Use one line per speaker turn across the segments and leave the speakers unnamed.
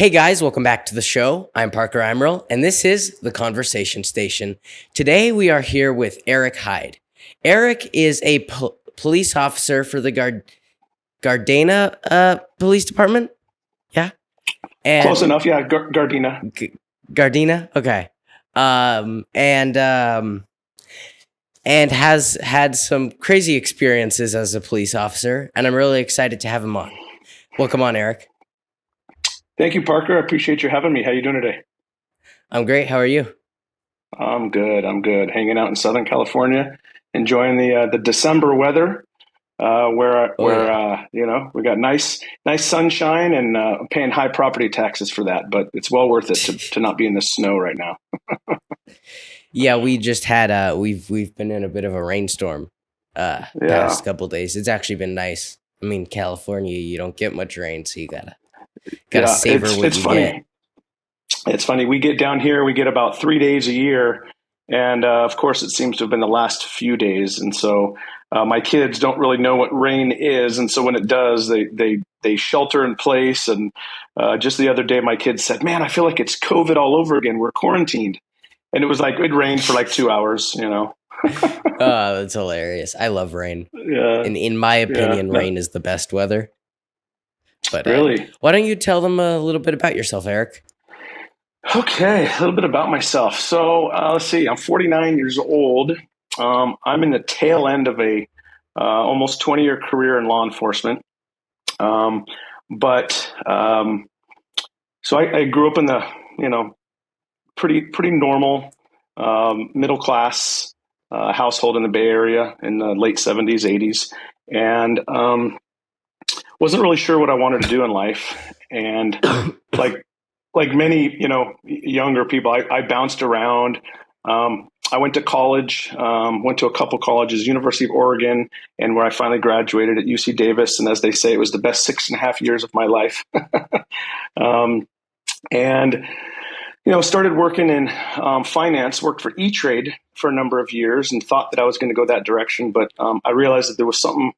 Hey guys, welcome back to the show. I'm Parker Emerald, and this is The Conversation Station. Today we are here with Eric Hyde. Eric is a police officer for the Gardena Police Department. Yeah, and
Close enough, yeah. Gardena.
Gardena. Okay, and has had some crazy experiences as a police officer, and I'm really excited to have him on. Welcome on, Eric.
Thank you, Parker. I appreciate you having me. How you doing today?
I'm great. How are you?
I'm good. I'm good. Hanging out in Southern California, enjoying the December weather, we got nice sunshine and paying high property taxes for that. But it's well worth it to not be in the snow right now.
Yeah, we just had we've been in a bit of a rainstorm past couple days. It's actually been nice. I mean, California, you don't get much rain, so you gotta savor what you
funny.
get.
It's funny. We get down here, we get about 3 days a year. And of course, it seems to have been the last few days. And so my kids don't really know what rain is. And so when it does, they shelter in place. And just the other day, my kids said, "Man, I feel like it's COVID all over again. We're quarantined." And it was like it rained for like 2 hours,
Oh, that's hilarious. I love rain.
Yeah.
And in my opinion,
Yeah.
rain is the best weather. But
Really?
why don't you tell them a little bit about yourself, Eric?
Okay, a little bit about myself. So let's see. I'm 49 years old. I'm in the tail end of a almost 20-year career in law enforcement. But so I grew up in the pretty normal middle class household in the Bay Area in the late 70s, 80s, and wasn't really sure what I wanted to do in life. And like many, younger people, I bounced around. I went to college, went to a couple colleges, University of Oregon, and where I finally graduated at UC Davis. And as they say, it was the best 6.5 years of my life. And started working in finance, worked for E-Trade for a number of years and thought that I was going to go that direction. But I realized that there was something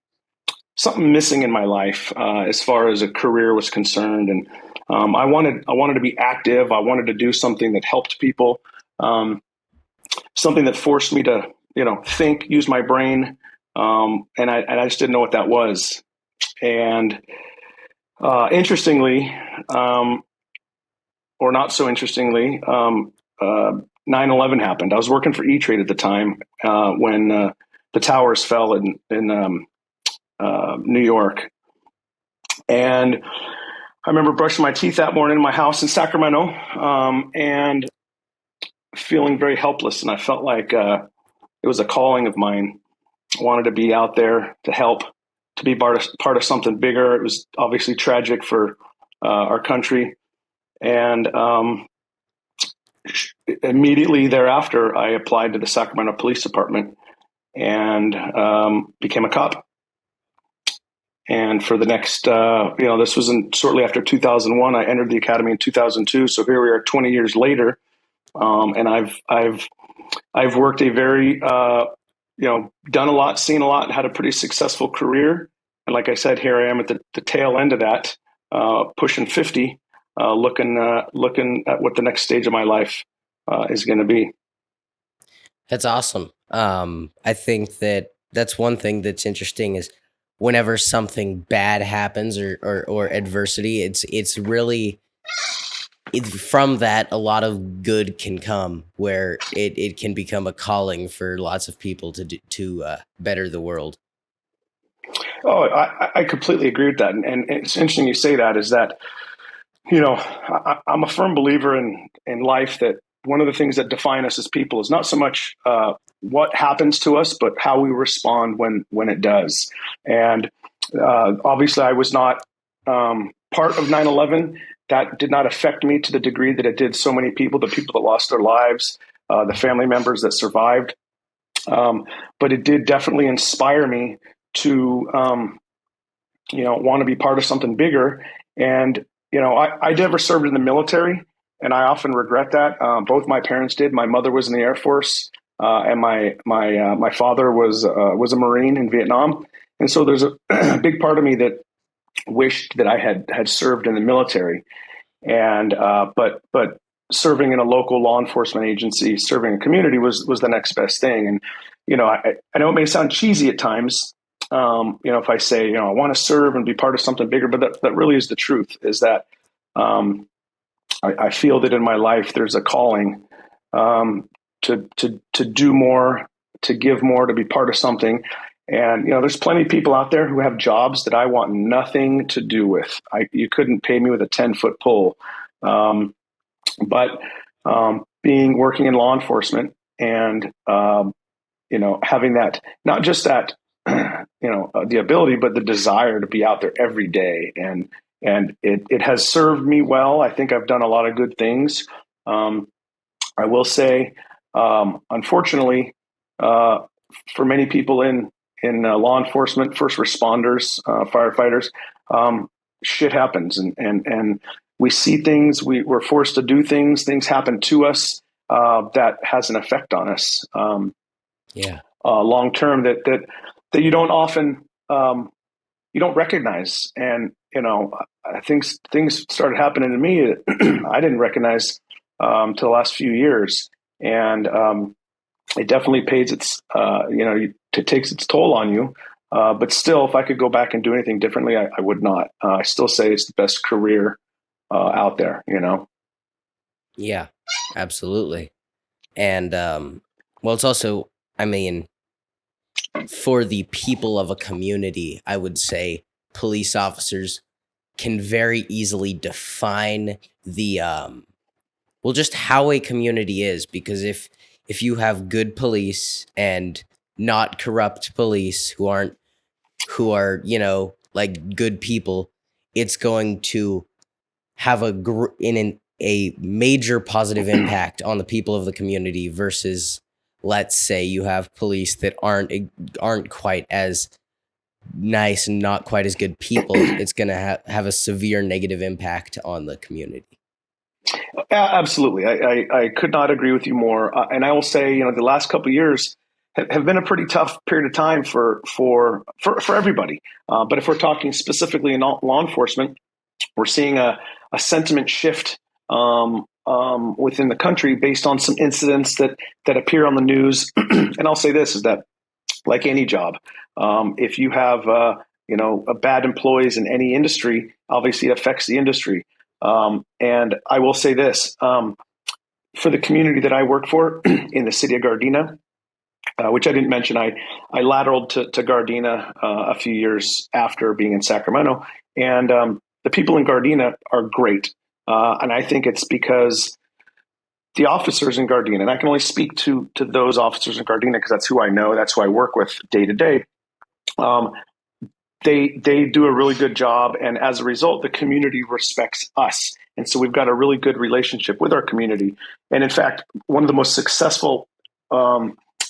missing in my life as far as a career was concerned. And I wanted to be active. I wanted to do something that helped people, something that forced me to, think, use my brain. And I just didn't know what that was. And interestingly, or not so interestingly, 9/11 happened. I was working for E-Trade at the time when the towers fell in New York. And I remember brushing my teeth that morning in my house in Sacramento and feeling very helpless. And I felt like it was a calling of mine. I wanted to be out there to help, to be part of something bigger. It was obviously tragic for our country. And immediately thereafter, I applied to the Sacramento Police Department and became a cop. And for the next, this was shortly after 2001. I entered the academy in 2002. So here we are, 20 years later, and I've worked a very, done a lot, seen a lot, had a pretty successful career. And like I said, here I am at the tail end of that, pushing 50. Looking at what the next stage of my life is going to be.
That's awesome. I think that's one thing that's interesting is whenever something bad happens or adversity, it's really from that a lot of good can come, where it can become a calling for lots of people to better the world.
Oh, I completely agree with that, and it's interesting you say that. Is that I'm a firm believer in life that one of the things that define us as people is not so much what happens to us, but how we respond when it does. And obviously, I was not part of 9/11. That did not affect me to the degree that it did so many people, the people that lost their lives, the family members that survived. But it did definitely inspire me to, want to be part of something bigger. And I never served in the military, and I often regret that. Both my parents did. My mother was in the Air Force, and my father was a Marine in Vietnam. And so there's a big part of me that wished that I had served in the military. and but serving in a local law enforcement agency, serving a community was the next best thing. And I know it may sound cheesy at times. If I say, I want to serve and be part of something bigger, but that really is the truth. Is that I feel that in my life there's a calling to do more, to give more, to be part of something. And there's plenty of people out there who have jobs that I want nothing to do with. You couldn't pay me with a 10-foot pole. But being working in law enforcement and having that, not just that the ability, but the desire to be out there every day, and it has served me well. I think I've done a lot of good things. I will say, unfortunately, for many people in law enforcement, first responders, firefighters, shit happens, and we see things. We're forced to do things. Things happen to us that has an effect on us.
Yeah.
Long term that you don't often you don't recognize. And things started happening to me that I didn't recognize till the last few years, and it definitely pays its it takes its toll on you. But still, if I could go back and do anything differently, I would not. I still say it's the best career out there.
Yeah, absolutely. And well, it's also, I mean, for the people of a community, I would say police officers can very easily define the well, just how a community is, because if you have good police and not corrupt police who are, like good people, it's going to have a major positive impact on the people of the community versus, let's say, you have police that aren't quite as nice and not quite as good people. It's going to have a severe negative impact on the community.
Absolutely. I could not agree with you more. And I will say, the last couple of years have been a pretty tough period of time for everybody. But if we're talking specifically in law enforcement, we're seeing a sentiment shift within the country based on some incidents that appear on the news. And I'll say this, is that, like any job, if you have bad employees in any industry, obviously it affects the industry. And I will say this, for the community that I work for in the City of Gardena, which I didn't mention, I lateraled to Gardena a few years after being in Sacramento, and the people in Gardena are great. And I think it's because the officers in Gardena, and I can only speak to those officers in Gardena because that's who I know, that's who I work with day to day. They do a really good job, and as a result, the community respects us, and so we've got a really good relationship with our community. And in fact, one of the most successful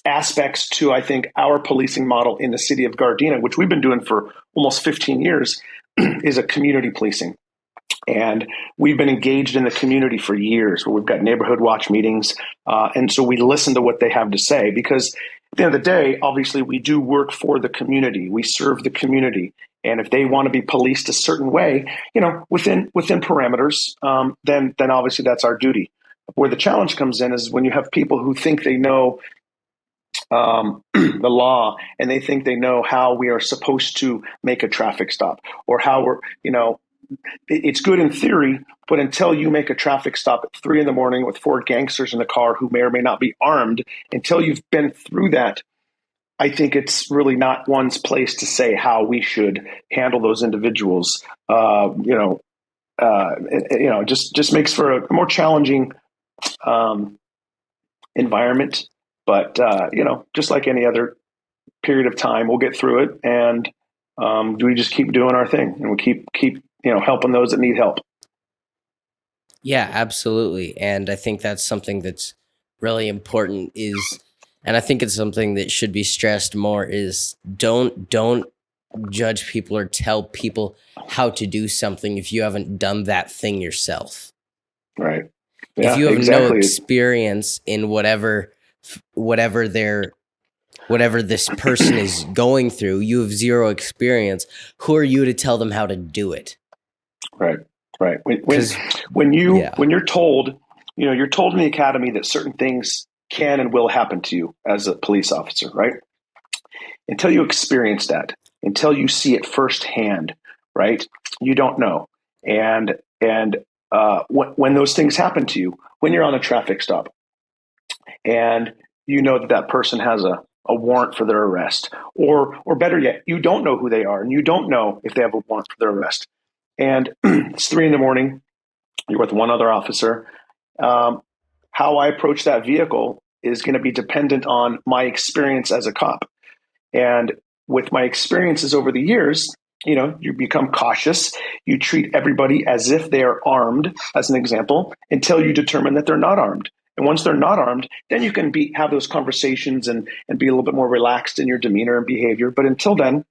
aspects to, I think, our policing model in the city of Gardena, which we've been doing for almost 15 years, is a community policing. And we've been engaged in the community for years, where we've got neighborhood watch meetings. And so we listen to what they have to say, because at the end of the day, obviously, we do work for the community. We serve the community. And if they want to be policed a certain way, within parameters, then obviously that's our duty. Where the challenge comes in is when you have people who think they know the law, and they think they know how we are supposed to make a traffic stop, or how we're, it's good in theory, but until you make a traffic stop at 3 a.m. with 4 gangsters in the car who may or may not be armed, until you've been through that, I think it's really not one's place to say how we should handle those individuals. Just makes for a more challenging environment. But just like any other period of time, we'll get through it, and we just keep doing our thing, and we keep helping those that need help.
Yeah, absolutely. And I think that's something that's really important and I think it's something that should be stressed more, is don't judge people or tell people how to do something if you haven't done that thing yourself.
Right. Yeah,
if you have
exactly.
no experience in whatever this person is going through, you have zero experience. Who are you to tell them how to do it?
Right. Right.
Because yeah,
when you're told, you're told in the academy that certain things can and will happen to you as a police officer, right? Until you experience that, until you see it firsthand, right? You don't know. And when those things happen to you, when you're on a traffic stop, and you know that that person has a warrant for their arrest, or better yet, you don't know who they are, and you don't know if they have a warrant for their arrest, and it's 3 in the morning, you're with one other officer. Um, how I approach that vehicle is going to be dependent on my experience as a cop. And with my experiences over the years, you become cautious. You treat everybody as if they are armed, as an example, until you determine that they're not armed. And once they're not armed, then you can have those conversations and be a little bit more relaxed in your demeanor and behavior. But until then,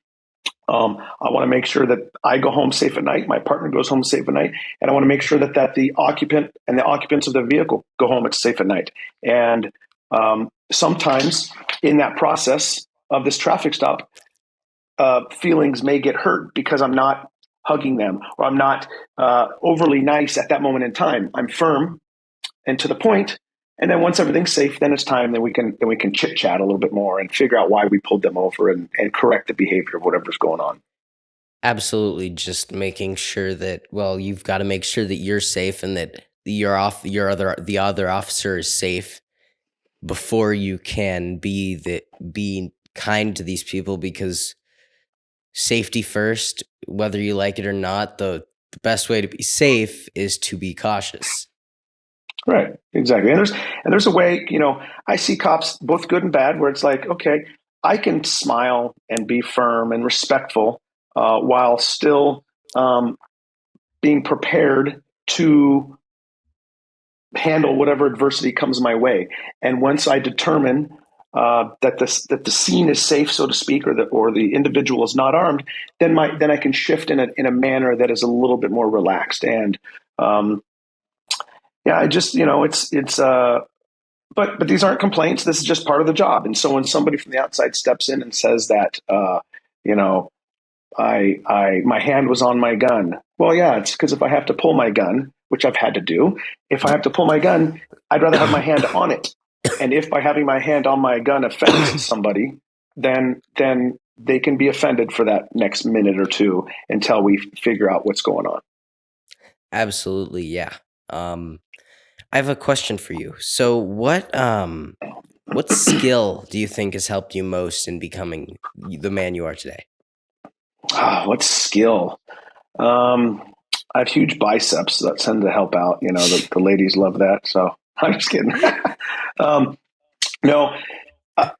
I want to make sure that I go home safe at night. My partner goes home safe at night, and I want to make sure that the occupant and the occupants of the vehicle go home safe at night. And sometimes in that process of this traffic stop, feelings may get hurt because I'm not hugging them, or I'm not overly nice at that moment in time. I'm firm and to the point. And then once everything's safe, then it's time. Then we can chit chat a little bit more and figure out why we pulled them over, and correct the behavior of whatever's going on.
absolutely. Just making sure that, well, you've got to make sure that you're safe and that the other officer is safe before you can be kind to these people, because safety first, whether you like it or not. The best way to be safe is to be cautious.
Right, exactly. And there's a way, I see cops both good and bad, where it's like, okay, I can smile and be firm and respectful, while still um, being prepared to handle whatever adversity comes my way. And once I determine that the scene is safe, so to speak, or the individual is not armed, then I can shift in a manner that is a little bit more relaxed. And yeah, I just, it's but these aren't complaints. This is just part of the job. And so when somebody from the outside steps in and says that, you know, my hand was on my gun. Well, yeah, it's because if I have to pull my gun, which I've had to do, if I have to pull my gun, I'd rather have my hand on it. And if by having my hand on my gun offends somebody, then they can be offended for that next minute or two until we figure out what's going on.
Absolutely, yeah. Um, I have a question for you. So, what skill do you think has helped you most in becoming the man you are today?
What skill? Um, I have huge biceps that tend to help out. The ladies love that. So I'm just kidding. um, no, uh,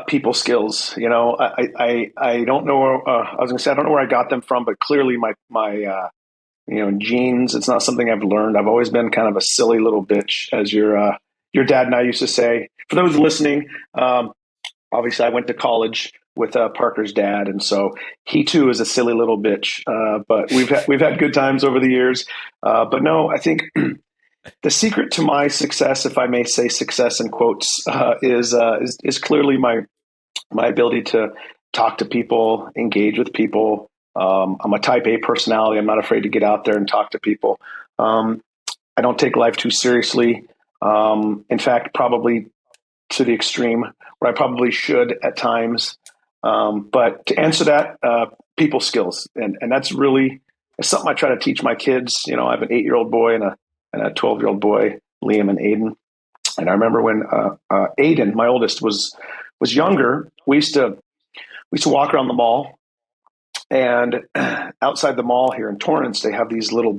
people skills. I don't know. I was going to say I don't know where I got them from, but clearly my genes. It's not something I've learned. I've always been kind of a silly little bitch, as your dad and I used to say. For those listening, obviously I went to college with Parker's dad, and so he too is a silly little bitch. But we've had good times over the years. But no, I think the secret to my success, if I may say success in quotes, is clearly my ability to talk to people, engage with people. I'm a type A personality. I'm not afraid to get out there and talk to people. I don't take life too seriously. In fact, probably to the extreme where I probably should at times. But to answer that, people skills, and that's really something I try to teach my kids. I have an 8-year-old boy and a 12-year-old boy, Liam and Aiden. And I remember when Aiden, my oldest, was younger, we used to walk around the mall, and outside the mall here in Torrance, they have these little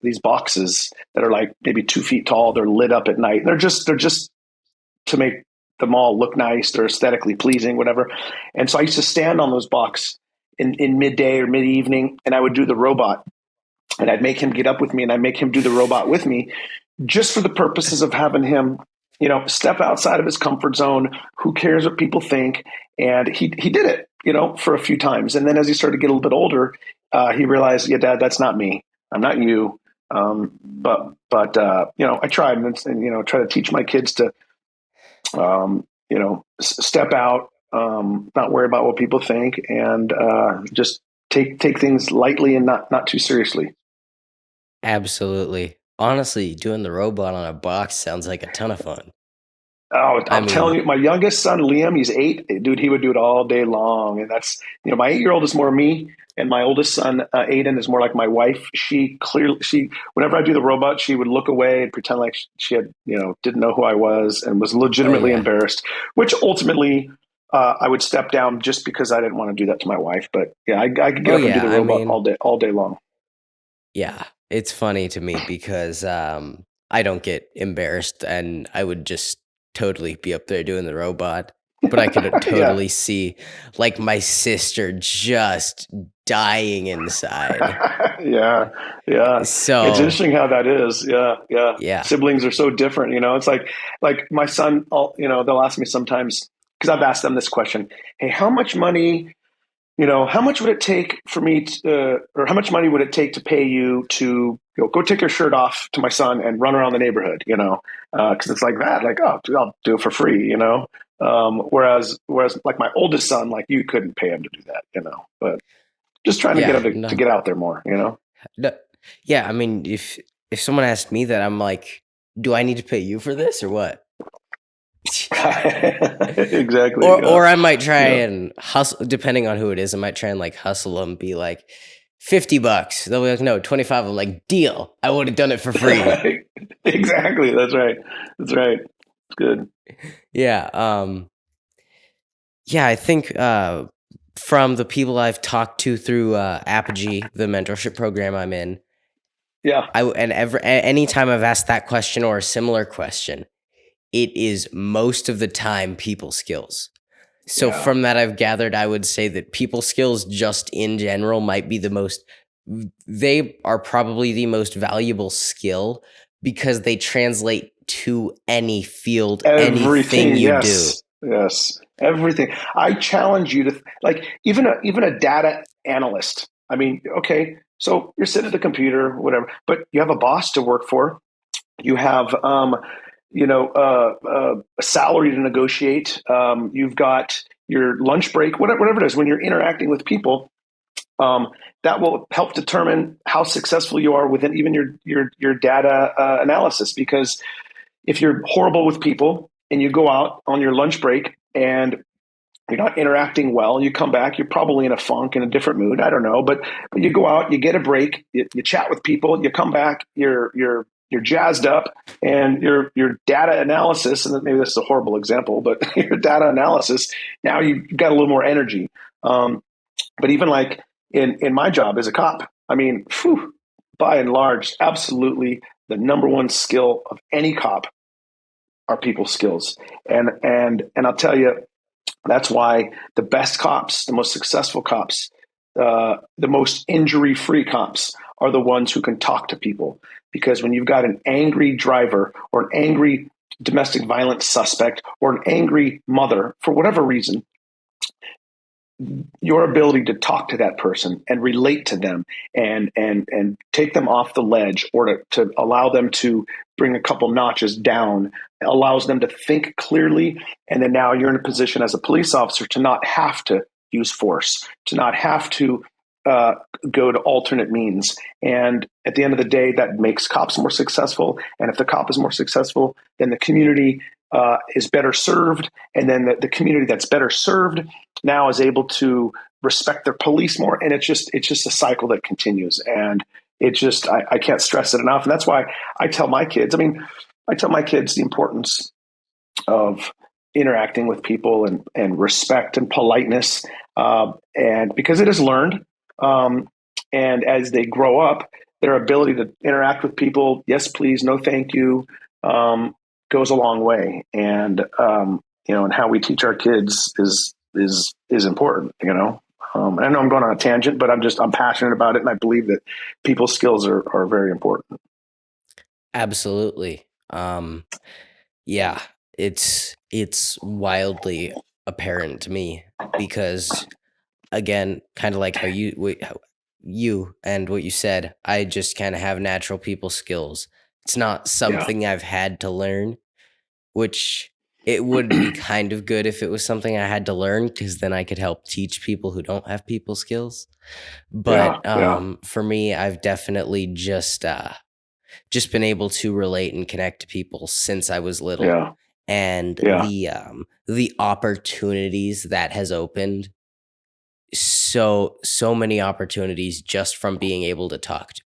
these boxes that are like maybe 2 feet tall. They're lit up at night. They're just to make the mall look nice. They're aesthetically pleasing, whatever. And so I used to stand on those boxes in midday or mid evening, and I would do the robot, and I'd make him get up with me, and I'd make him do the robot with me, just for the purposes of having him, step outside of his comfort zone. Who cares what people think? And he did it, for a few times. And then as he started to get a little bit older, he realized, yeah, Dad, that's not me. I'm not you. But I tried and try to teach my kids to, step out, not worry about what people think, and just take things lightly and not too seriously.
Absolutely. Honestly, doing the robot on a box sounds like a ton of fun.
Oh,
I
I'm telling
mean,
you, my youngest son, Liam, he's 8. Dude, he would do it all day long. And that's, my 8-year-old is more me. And my oldest son, Aiden, is more like my wife. Whenever I do the robot, she would look away and pretend like she had, didn't know who I was and was
oh
legitimately
yeah.
embarrassed, which ultimately I would step down just because I didn't want to do that to my wife. But yeah, I could get
Oh
up and do
yeah.
the
I
robot
mean,
all day long.
yeah. It's funny to me because I don't get embarrassed and I would just totally be up there doing the robot. But I could
Yeah.
totally see like my sister just dying inside.
Yeah, yeah. It's
So
interesting how that is. Yeah, yeah.
yeah.
Siblings are so different. It's like my son. They'll ask me sometimes because I've asked them this question. Hey, how much money? How much would it take for me to, or how much money would it take to pay you to go take your shirt off to my son and run around the neighborhood? Because it's like that. Like, oh, dude, I'll do it for free. Whereas like my oldest son, like you couldn't pay him to do that. But just trying to get
Yeah.
him to
No.
get out there more.
No, yeah, I mean, if someone asked me that, I'm like, "Do I need to pay you for this or what?"
Exactly.
or
Yeah.
or I might try
Yeah.
and hustle, depending on who it is. I might try and like hustle them, be like, $50. They'll be like, "No, 25." I'm like, "Deal. I would have done it for free."
Exactly. That's right. That's right. It's good.
Yeah. Yeah. I think from the people I've talked to through Apogee, the mentorship program I'm in,
Yeah.
anytime I've asked that question or a similar question, it is most of the time people skills. So
Yeah.
from that I've gathered, I would say that people skills just in general might be they are probably the most valuable skill because they translate to any field, anything
Everything.
you do.
Yes. Yes. Everything. I challenge you to like even a data analyst. I mean, okay, so you're sitting at the computer, whatever, but you have a boss to work for. You have a salary to negotiate. You've got your lunch break, whatever it is. When you're interacting with people, um, that will help determine how successful you are within even your data analysis. Because if you're horrible with people and you go out on your lunch break and you're not interacting well, you come back, you're probably in a funk, in a different mood. I don't know, but you go out, you get a break, you chat with people, you come back, you're jazzed up, and your data analysis, and maybe this is a horrible example, but your data analysis, now you've got a little more energy. But even like in my job as a cop, I mean, by and large, absolutely the number one skill of any cop are people skills. And I'll tell you, that's why the best cops, the most successful cops, the most injury free cops are the ones who can talk to people. Because when you've got an angry driver or an angry domestic violence suspect or an angry mother, for whatever reason, your ability to talk to that person and relate to them and take them off the ledge or to allow them to bring a couple notches down allows them to think clearly. And then now you're in a position as a police officer to not have to use force, to not have to uh, go to alternate means. And at the end of the day, that makes cops more successful. And if the cop is more successful, then the community is better served. And then the community that's better served now is able to respect their police more. And it's just a cycle that continues. And I can't stress it enough. And that's why I tell my kids, the importance of interacting with people and respect and politeness. And because it is learned. And as they grow up, their ability to interact with people, yes, please, no, thank you, um, goes a long way. And how we teach our kids is important. I know I'm going on a tangent, but I'm passionate about it, and I believe that people's skills are very important.
Absolutely. Yeah, it's wildly apparent to me because again, kind of like how you and what you said, I just kind of have natural people skills. It's not
Yeah,
something I've had to learn, which It would be kind of good if it was something I had to learn, because then I could help teach people who don't have people skills.
Yeah,
But
yeah,
for me, I've definitely just been able to relate and connect to people since I was little,
yeah,
and
yeah.
the opportunities that has opened, so many opportunities just from being able to talk to.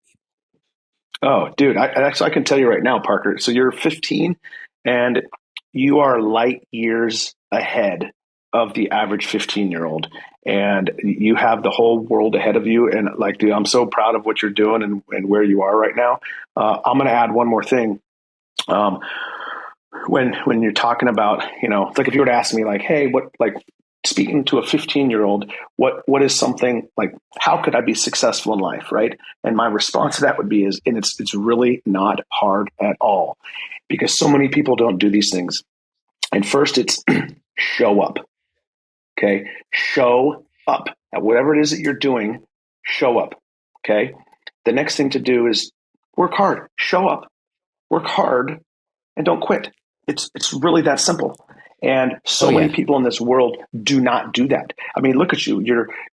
Oh, dude, I can tell you right now, Parker. So you're 15, and you are light years ahead of the average 15-year-old, and you have the whole world ahead of you. And like, dude, I'm so proud of what you're doing and where you are right now. I'm going to add one more thing. Um, when you're talking about, it's like if you were to ask me, like, hey, what, like, speaking to a 15-year-old, what is something like, how could I be successful in life, right? And my response to that would be, and it's really not hard at all, because so many people don't do these things. And first, it's show up. Okay, show up at whatever it is that you're doing. Show up. Okay. The next thing to do is work hard. Show up, work hard, and don't quit. It's really that simple. And
Oh
so many
yeah.
people in this world do not do that. I mean, look at you.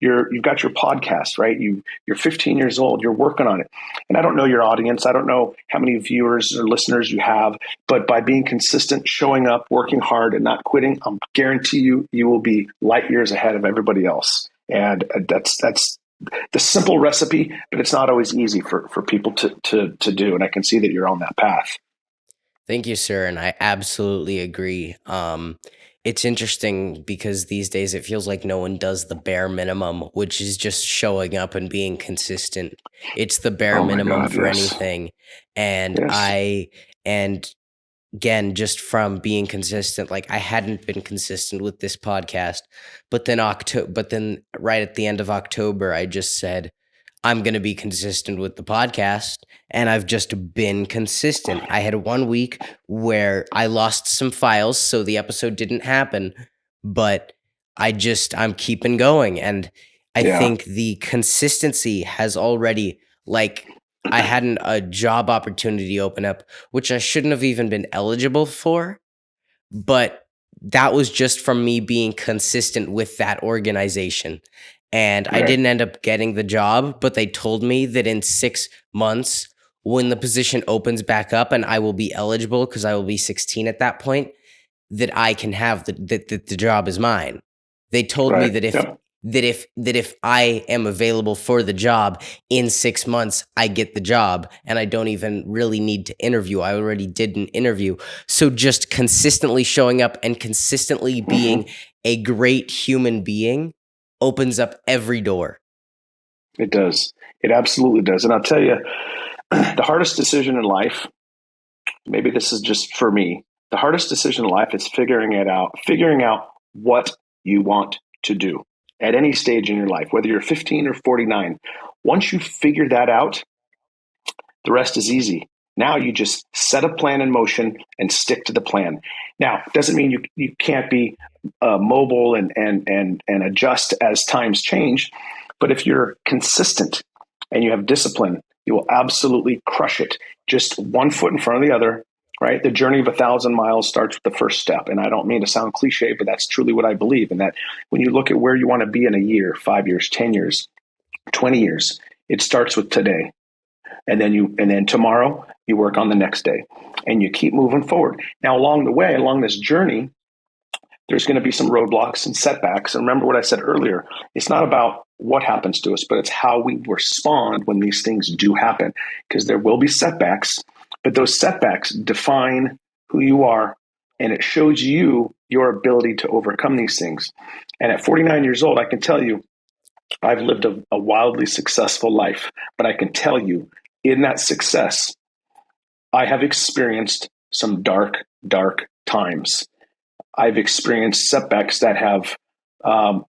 You've got your podcast, right? You're 15 years old. You're working on it. And I don't know your audience. I don't know how many viewers or listeners you have, but by being consistent, showing up, working hard, and not quitting, I guarantee you will be light years ahead of everybody else. And that's the simple recipe, but it's not always easy for people to do. And I can see that you're on that path.
Thank you, sir. And I absolutely agree. It's interesting because these days it feels like no one does the bare minimum, which is just showing up and being consistent. It's the bare
Oh my
minimum
God,
for
yes.
anything. And
Yes.
and again, just from being consistent, like I hadn't been consistent with this podcast, but then right at the end of October, I just said, I'm going to be consistent with the podcast. And I've just been consistent. I had 1 week where I lost some files, so the episode didn't happen, but I'm keeping going. And I
Yeah.
think the consistency has already, like, I had a job opportunity open up, which I shouldn't have even been eligible for, but that was just from me being consistent with that organization. And I
Right.
didn't end up getting the job, but they told me that in 6 months, when the position opens back up and I will be eligible because I will be 16 at that point, that I can have that the job is mine. They told me
Right.
that
Yep.
if I am available for the job in 6 months, I get the job, and I don't even really need to interview. I already did an interview. So just consistently showing up and consistently being
Hmm.
a great human being opens up every door.
It does. It absolutely does. And I'll tell you, the hardest decision in life, maybe this is just for me, the hardest decision in life is figuring out what you want to do at any stage in your life, whether you're 15 or 49. Once you figure that out, the rest is easy. Now you just set a plan in motion and stick to the plan. Now, it doesn't mean you can't be mobile and adjust as times change, but if you're consistent and you have discipline, you will absolutely crush it. Just one foot in front of the other, right? The journey of 1,000 miles starts with the first step. And I don't mean to sound cliche, but that's truly what I believe. And that when you look at where you want to be in a year, 5 years, 10 years, 20 years, it starts with today. And then tomorrow you work on the next day and you keep moving forward. Now, along the way, along this journey, there's going to be some roadblocks and setbacks. And remember what I said earlier, it's not about what happens to us, but it's how we respond when these things do happen, because there will be setbacks, but those setbacks define who you are, and it shows you your ability to overcome these things. And at 49 years old, I can tell you I've lived a wildly successful life, but I can tell you in that success, I have experienced some dark, dark times. I've experienced setbacks that have um,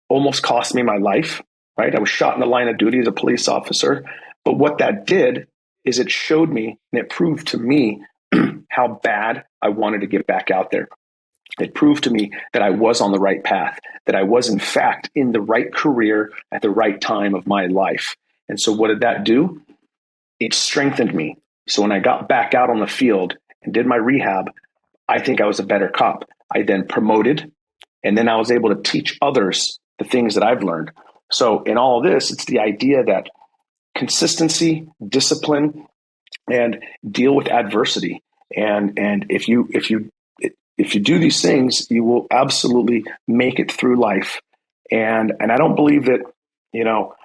almost cost me my life, right? I was shot in the line of duty as a police officer. But what that did is it showed me and it proved to me how bad I wanted to get back out there. It proved to me that I was on the right path, that I was, in fact, in the right career at the right time of my life. And so, what did that do? It strengthened me. So, when I got back out on the field and did my rehab, I think I was a better cop. I then promoted, and then I was able to teach others the things that I've learned. So in all of this, it's the idea that consistency, discipline, and deal with adversity. And if you do these things, you will absolutely make it through life. And I don't believe that, you know,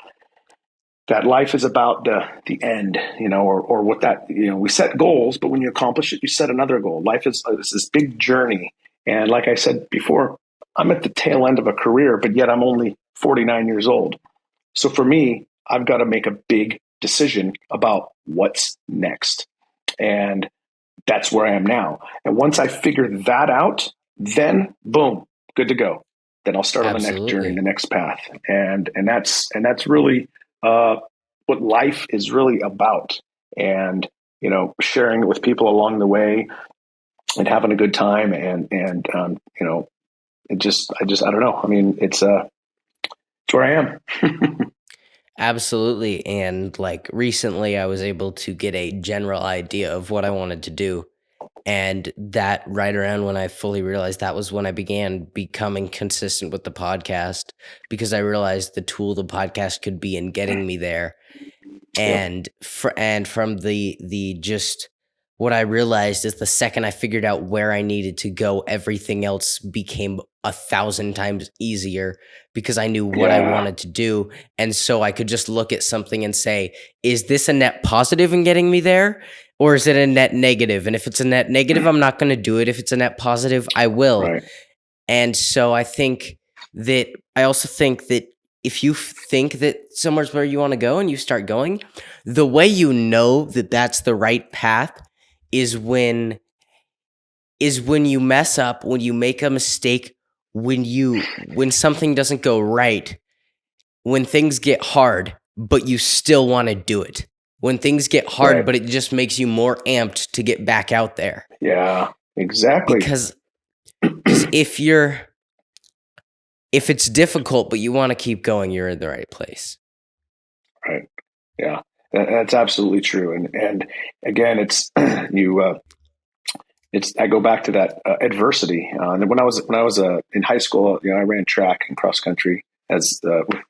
that life is about the end, or what that, we set goals, but when you accomplish it, you set another goal. Life is this big journey. And like I said before, I'm at the tail end of a career, but yet I'm only 49 years old. So for me, I've got to make a big decision about what's next. And that's where I am now. And once I figure that out, then boom, good to go. Then I'll start on the next journey,
Absolutely.
the next path. And that's really uh, what life is really about. And, sharing it with people along the way and having a good time. And I don't know. I mean, it's where I am.
Absolutely. And like recently, I was able to get a general idea of what I wanted to do. And that right around when I fully realized, that was when I began becoming consistent with the podcast, because I realized the tool the podcast could be in getting me there.
Yep.
And from the just what I realized is the second I figured out where I needed to go, everything else became 1,000 times easier because I knew what I
Yeah.
wanted to do. And so I could just look at something and say, is this a net positive in getting me there? Or is it a net negative? And if it's a net negative, I'm not going to do it. If it's a net positive, I will.
Right.
And so I also think that if you think that somewhere's where you want to go and you start going, the way you know that that's the right path is when you mess up, when you make a mistake, when something doesn't go right, when things get hard, but you still want to do it. When things get hard,
Right.
but it just makes you more amped to get back out there.
Yeah. Exactly.
Because if it's difficult but you want to keep going, you're in the right place.
Right. Yeah. That's absolutely true. And again, it's you. I go back to that adversity. And when I was in high school, I ran track and cross country as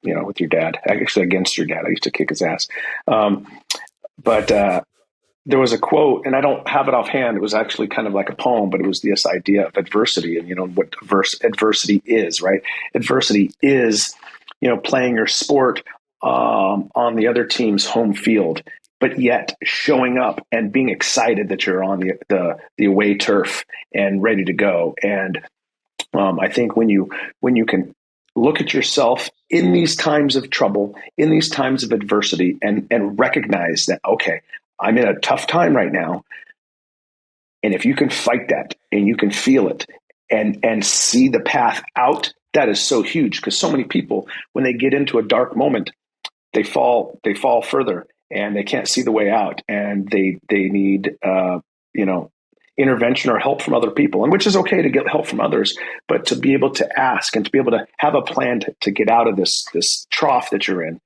with your dad. Actually, against your dad, I used to kick his ass. Um, but there was a quote, and I don't have it offhand. It was actually kind of like a poem, but it was this idea of adversity, and what adversity is, right? Adversity is, playing your sport on the other team's home field, but yet showing up and being excited that you're on the away turf and ready to go. And I think when you can look at yourself in these times of trouble, in these times of adversity, and recognize that, okay, I'm in a tough time right now, and if you can fight that and you can feel it and see the path out, that is so huge, because so many people, when they get into a dark moment, they fall further and they can't see the way out, and they need intervention or help from other people, and which is okay to get help from others, but to be able to ask and to be able to have a plan to get out of this trough that you're in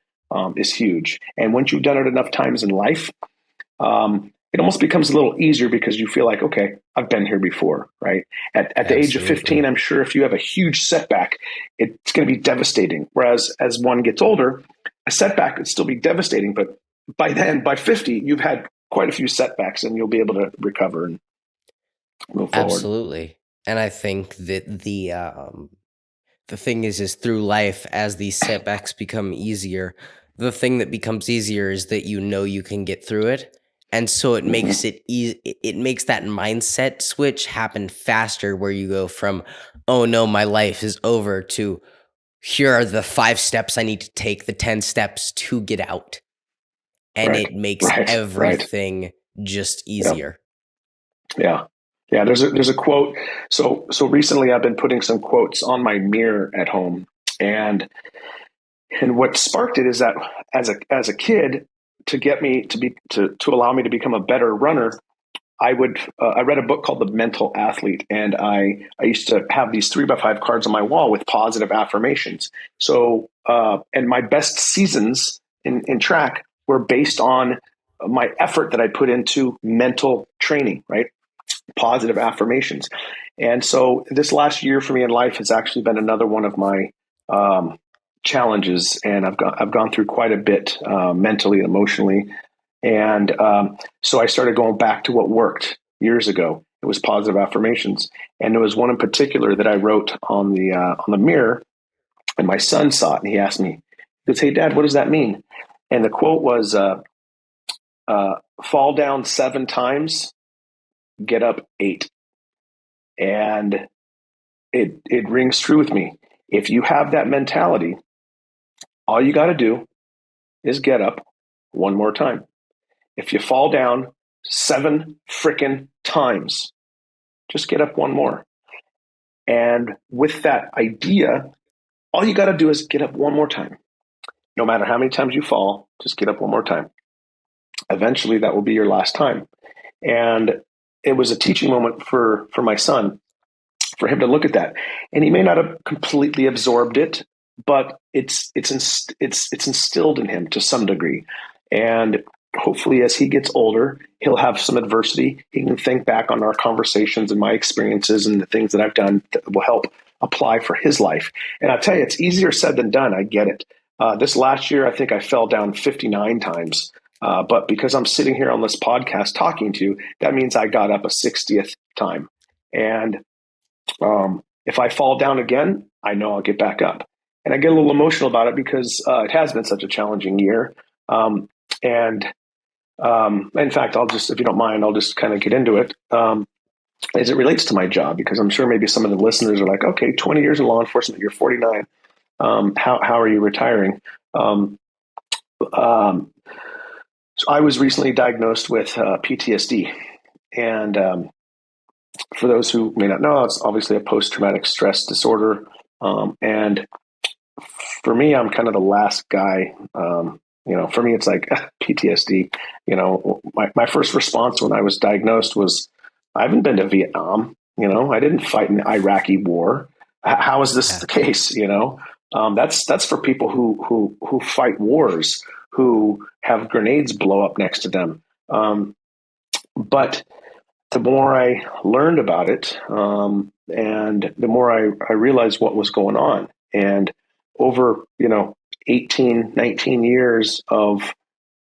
is huge. And once you've done it enough times in life, it almost becomes a little easier because you feel like, okay, I've been here before, right? At the age of 15,
Absolutely.
I'm sure if you have a huge setback, it's going to be devastating. Whereas as one gets older, a setback could still be devastating, but by then, by 50, you've had quite a few setbacks and you'll be able to recover and move forward.
Absolutely. And I think that the thing is through life, as these setbacks become easier, the thing that becomes easier is that you can get through it. And so it makes
Hmm.
it easy. It makes that mindset switch happen faster, where you go from, oh no, my life is over, to here are the 5 steps I need to take, the 10 steps to get out. And
Right,
it makes
right, right.
everything just
Yeah,
easier.
yeah, yeah. There's a quote. So recently, I've been putting some quotes on my mirror at home, and what sparked it is that as a kid, to get me to allow me to become a better runner, I read a book called The Mental Athlete, and I used to have these 3x5 cards on my wall with positive affirmations. So and my best seasons in track were based on my effort that I put into mental training, right? positive affirmations. And so this last year for me in life has actually been another one of my um, challenges, and I've gone through quite a bit mentally and emotionally. And so I started going back to what worked years ago. It was positive affirmations, and there was one in particular that I wrote on the mirror, and my son saw it, and he asked me, he goes, "Hey, Dad, what does that mean?" And the quote was, "Fall down 7 times, get up 8." And it rings true with me. If you have that mentality, all you got to do is get up one more time. If you fall down 7 frickin' times, just get up one more. And with that idea, all you got to do is get up one more time. No matter how many times you fall, just get up one more time. Eventually, that will be your last time. And it was a teaching moment for my son, for him to look at that. And he may not have completely absorbed it, but it's instilled in him to some degree. And hopefully, as he gets older, he'll have some adversity. He can think back on our conversations and my experiences and the things that I've done that will help apply for his life. And I'll tell you, it's easier said than done. I get it. This last year, I think I fell down 59 times. But because I'm sitting here on this podcast talking to you, that means I got up a 60th time. And if I fall down again, I know I'll get back up. And I get a little emotional about it because it has been such a challenging year. And in fact, I'll just, if you don't mind, I'll just kind of get into it as it relates to my job, because I'm sure maybe some of the listeners are like, okay, 20 years in law enforcement, you're 49. How are you retiring? Um, so I was recently diagnosed with PTSD. And for those who may not know, it's obviously a post-traumatic stress disorder. And for me, I'm kind of the last guy. For me, it's like PTSD. My first response when I was diagnosed was, I haven't been to Vietnam. I didn't fight in the Iraqi war. How is this
Yeah.
the case? That's for people who fight wars, who have grenades blow up next to them. But the more I learned about it, and the more I realized what was going on. And over, 18, 19 years of,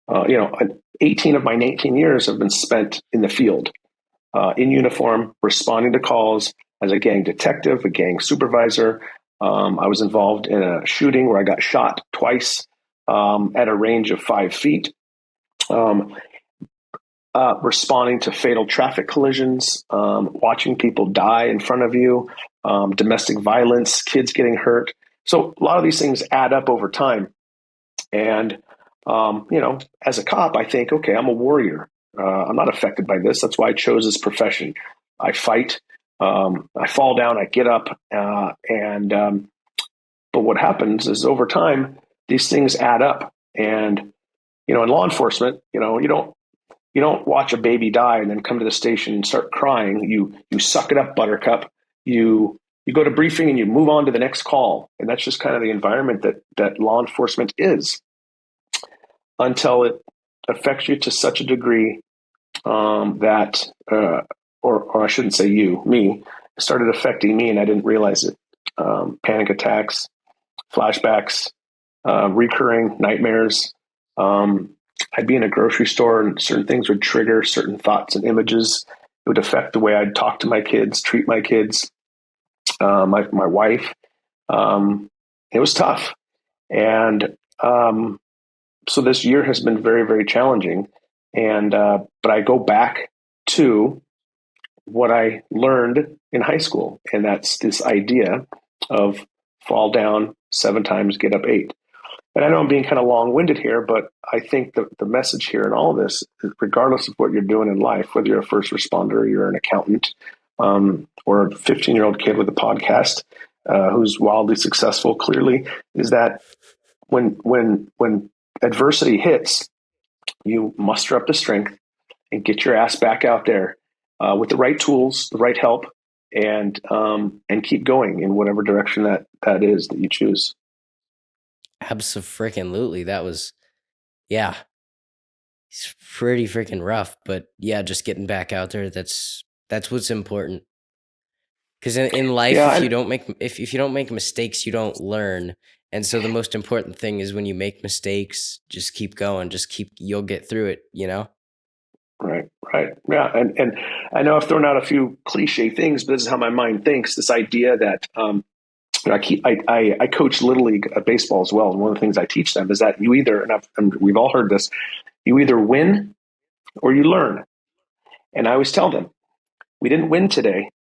18 of my 19 years have been spent in the field, in uniform, responding to calls as a gang detective, a gang supervisor. I was involved in a shooting where I got shot twice at a range of 5 feet. Um, Responding to fatal traffic collisions, watching people die in front of you, domestic violence, kids getting hurt. So a lot of these things add up over time. And, as a cop, I think, okay, I'm a warrior. I'm not affected by this. That's why I chose this profession. I fight, I fall down, I get up. But what happens is over time, these things add up. And, in law enforcement, you don't watch a baby die and then come to the station and start crying. You suck it up, buttercup. You go to briefing and you move on to the next call. And that's just kind of the environment that law enforcement is, until it affects you to such a degree that, or I shouldn't say you, me, it started affecting me and I didn't realize it. Panic attacks, flashbacks, recurring nightmares. I'd be in a grocery store and certain things would trigger certain thoughts and images. It would affect the way I'd talk to my kids, treat my kids, my wife. It was tough. And so this year has been very, very challenging. And but I go back to what I learned in high school, and that's this idea of fall down 7 times, get up 8. And I know I'm being kind of long winded here, but I think the message here in all of this, regardless of what you're doing in life, whether you're a first responder, you're an accountant, or a 15-year-old kid with a podcast who's wildly successful, clearly, is that when adversity hits, you muster up the strength and get your ass back out there with the right tools, the right help, and keep going in whatever direction that is that you choose.
Absolutely. That was, yeah, it's pretty freaking rough. But yeah, just getting back out there, that's That's what's important. Because in life,
Yeah,
if you
and
don't make if you don't make mistakes, you don't learn. And so the most important thing is when you make mistakes, just keep going, just keep you'll get through it, you know?
right, right, yeah, and I know I've thrown out a few cliche things, but this is how my mind thinks. This idea that I coach little league baseball as well, and one of the things I teach them is that you either, and we've all heard this, you either win or you learn. And I always tell them, we didn't win today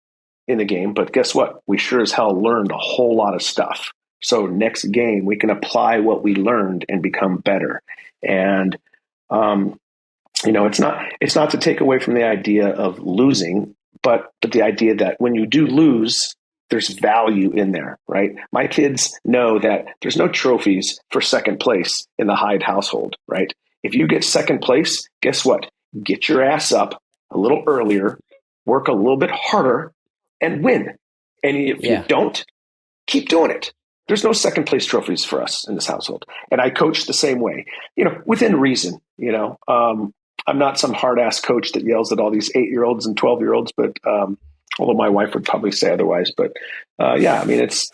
in the game, but guess what? We sure as hell learned a whole lot of stuff. So next game, we can apply what we learned and become better. And um, it's not to take away from the idea of losing, but the idea that when you do lose, there's value in there, right? My kids know that there's no trophies for second place in the Hyde household, right? If you get second place, guess what? Get your ass up a little earlier, work a little bit harder, and win. And if you
Yeah.
don't, keep doing it. There's no second place trophies for us in this household. And I coach the same way, within reason. I'm not some hard ass coach that yells at all these 8-year-olds and 12-year-olds, but although my wife would probably say otherwise. But yeah, I mean, it's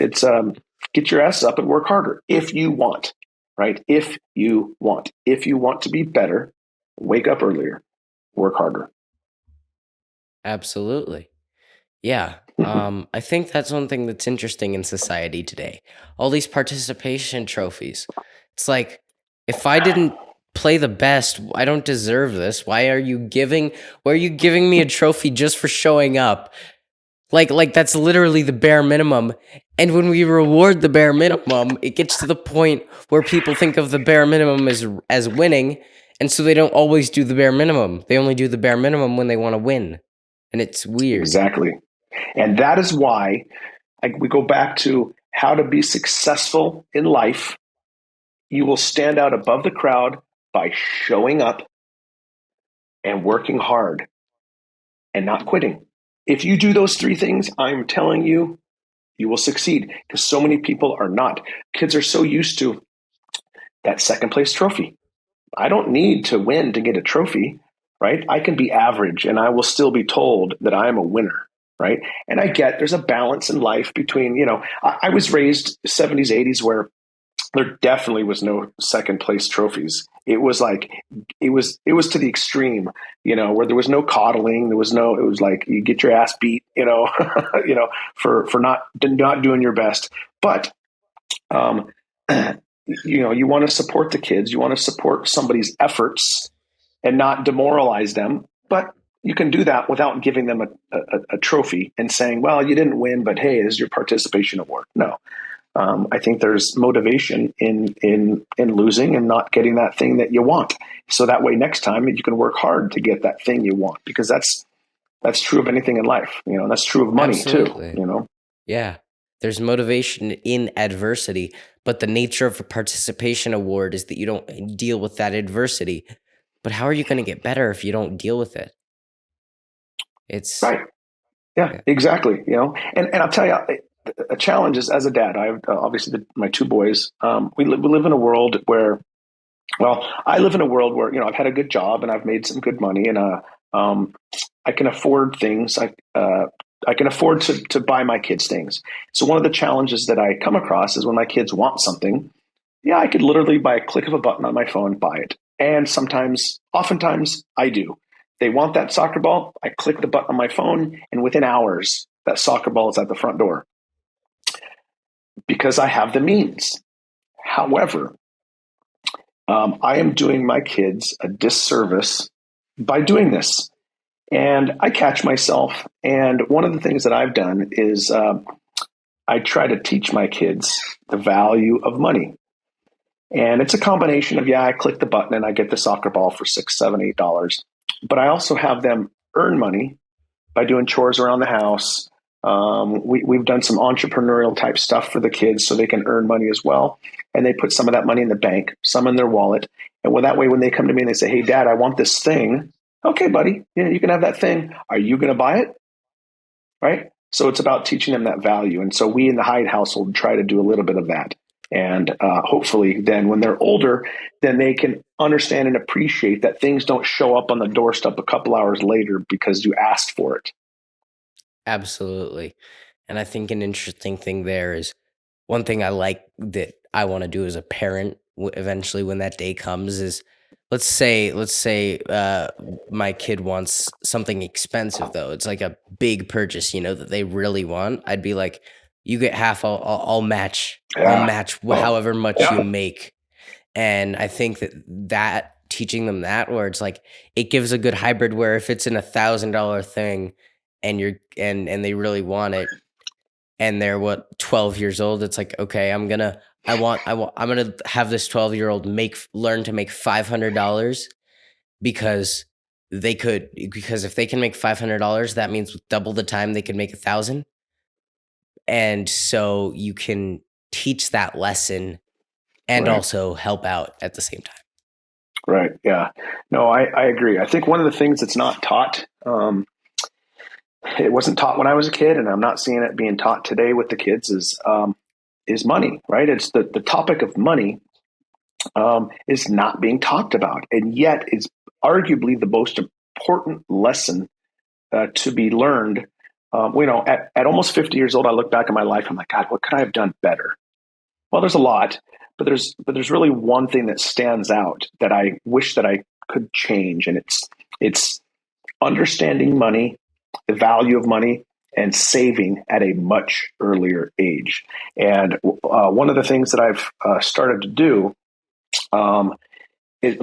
get your ass up and work harder if you want, right? If you want to be better, wake up earlier, work harder.
Absolutely. Yeah. I think that's one thing that's interesting in society today. All these participation trophies. It's like if I didn't play the best, I don't deserve this. Why are you giving me a trophy just for showing up? Like that's literally the bare minimum. And when we reward the bare minimum, it gets to the point where people think of the bare minimum as winning, and so they don't always do the bare minimum. They only do the bare minimum when they want to win. And it's weird.
Exactly. And that is why we go back to how to be successful in life. You will stand out above the crowd by showing up and working hard and not quitting. If you do those three things, I'm telling you, you will succeed because so many people are not. Kids are so used to that second place trophy. I don't need to win to get a trophy, right? I can be average and I will still be told that I'm a winner, right? And I get there's a balance in life between, I was raised 70s, 80s where there definitely was no second place trophies. It was to the extreme, where there was no coddling. It was like you get your ass beat, for not doing your best. But um, you want to support the kids. You want to support somebody's efforts and not demoralize them. But you can do that without giving them a trophy and saying, "Well, you didn't win, but hey, this is your participation award." No, I think there's motivation in losing and not getting that thing that you want. So that way, next time you can work hard to get that thing you want, because that's true of anything in life. That's true of money too.
Absolutely. Yeah. There's motivation in adversity, but the nature of a participation award is that you don't deal with that adversity. But how are you going to get better if you don't deal with it? It's
Right? Yeah,
yeah.
exactly. And I'll tell you, a challenge is as a dad. I have obviously my two boys. We live in a world where, well, I live in a world where I've had a good job and I've made some good money and um, I can afford things. I can afford to buy my kids things. So one of the challenges that I come across is when my kids want something. Yeah, I could literally by a click of a button on my phone buy it. And oftentimes I do. They want that soccer ball. I click the button on my phone, and within hours, that soccer ball is at the front door because I have the means. However, I am doing my kids a disservice by doing this. And I catch myself. And one of the things that I've done is I try to teach my kids the value of money. And it's a combination of, yeah, I click the button and I get the soccer ball for $6, $7, $8. But I also have them earn money by doing chores around the house. We've done some entrepreneurial type stuff for the kids so they can earn money as well. And they put some of that money in the bank, some in their wallet. And that way, when they come to me and they say, "Hey, Dad, I want this thing." Okay, buddy, yeah, you can have that thing. Are you going to buy it? Right. So it's about teaching them that value. And so we in the Hyde household try to do a little bit of that. And hopefully then when they're older, then they can understand and appreciate that things don't show up on the doorstep a couple hours later because you asked for it.
Absolutely. And I think an interesting thing there is one thing I like that I want to do as a parent eventually when that day comes is let's say my kid wants something expensive though. It's like a big purchase, that they really want. I'd be like, you get half. I'll match. I'll
Yeah.
match
Oh,
however much you
yeah.
make. And I think that teaching them that, where it's like it gives a good hybrid where if it's in $1,000 thing and they really want it and they're 12 years old, it's like, okay, I'm gonna have this 12-year-old learn to make $500 because because if they can make $500, that means with double the time they could make 1,000. And so you can teach that lesson and
Right.
also help out at the same time.
Right. Yeah. No, I agree. I think one of the things that's not taught, it wasn't taught when I was a kid, and I'm not seeing it being taught today with the kids is money, right? It's the topic of money is not being talked about, and yet it's arguably the most important lesson to be learned. At almost 50 years old, I look back at my life. I'm like, God, what could I have done better? Well, there's a lot, but there's really one thing that stands out that I wish that I could change, and it's understanding money, the value of money, and saving at a much earlier age. And one of the things that I've started to do, um,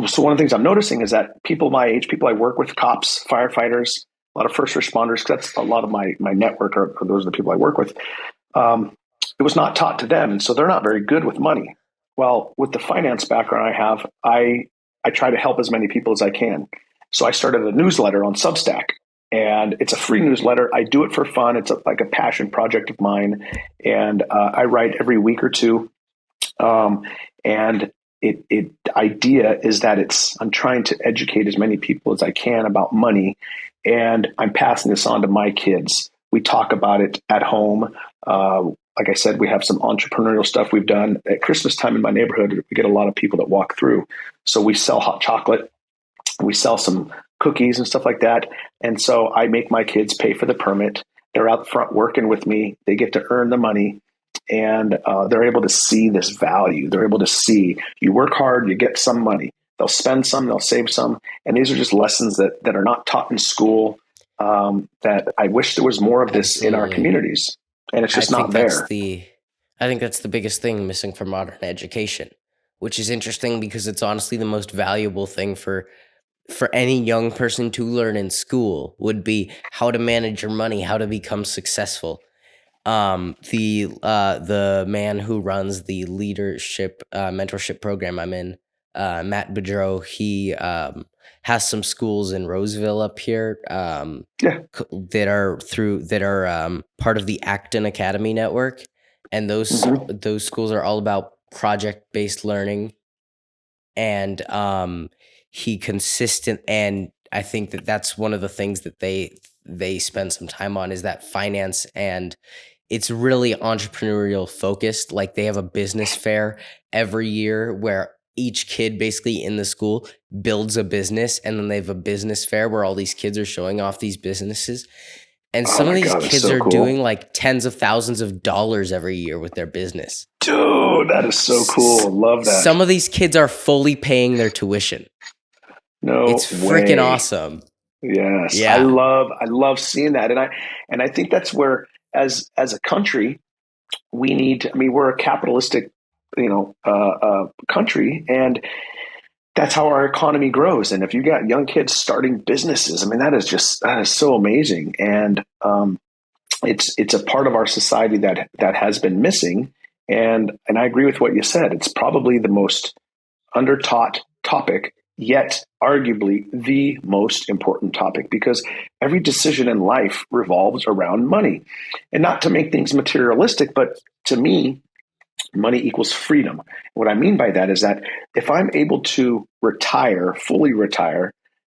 so one of the things I'm noticing is that people my age, people I work with, cops, firefighters, a lot of first responders, 'cause that's a lot of my network, or those are the people I work with. Um, it was not taught to them, and so they're not very good with money. Well, with the finance background I have, I try to help as many people as I can. So I started a newsletter on Substack, and it's a free newsletter. I do it for fun. It's like a passion project of mine, and I write every week or two. And the idea is that I'm trying to educate as many people as I can about money, and I'm passing this on to my kids. We talk about it at home. Like I said, we have some entrepreneurial stuff we've done at Christmas time in my neighborhood. We get a lot of people that walk through, so we sell hot chocolate, we sell some cookies and stuff like that. And so I make my kids pay for the permit. They're out front working with me. They get to earn the money, and they're able to see this value. They're able to see you work hard, you get some money. They'll spend some, they'll save some. And these are just lessons that are not taught in school, that I wish there was more of this in our
Absolutely.
communities. And it's
I
just
think
not
that's
there.
the I think that's the biggest thing missing from modern education, which is interesting because it's honestly the most valuable thing for any young person to learn in school would be how to manage your money, how to become successful. The man who runs the leadership mentorship program I'm in, Matt Bedreau, he has some schools in Roseville up here,
Yeah.
that are part of the Acton Academy network, and
Hmm.
those schools are all about project based learning. And he consistent and I think that's one of the things that they spend some time on is that finance, and it's really entrepreneurial focused. Like they have a business fair every year where each kid basically in the school builds a business, and then they have a business fair where all these kids are showing off these businesses, and
Oh
some of
my
these
God, that's
kids
so
are
cool.
doing like tens of thousands of dollars every year with their business.
Dude, that is so cool. Love that.
Some of these kids are fully paying their tuition. It's
No
freaking
way.
awesome.
Yes, I
Yeah,
love I love seeing that, and I think that's where, as a country, we need. I mean, we're a capitalistic, country, and that's how our economy grows. And if you got young kids starting businesses, I mean, that is so amazing, and it's a part of our society that has been missing. And I agree with what you said. It's probably the most undertaught topic, yet arguably the most important topic, because every decision in life revolves around money. And not to make things materialistic, but to me, money equals freedom. What I mean by that is that if I'm able to fully retire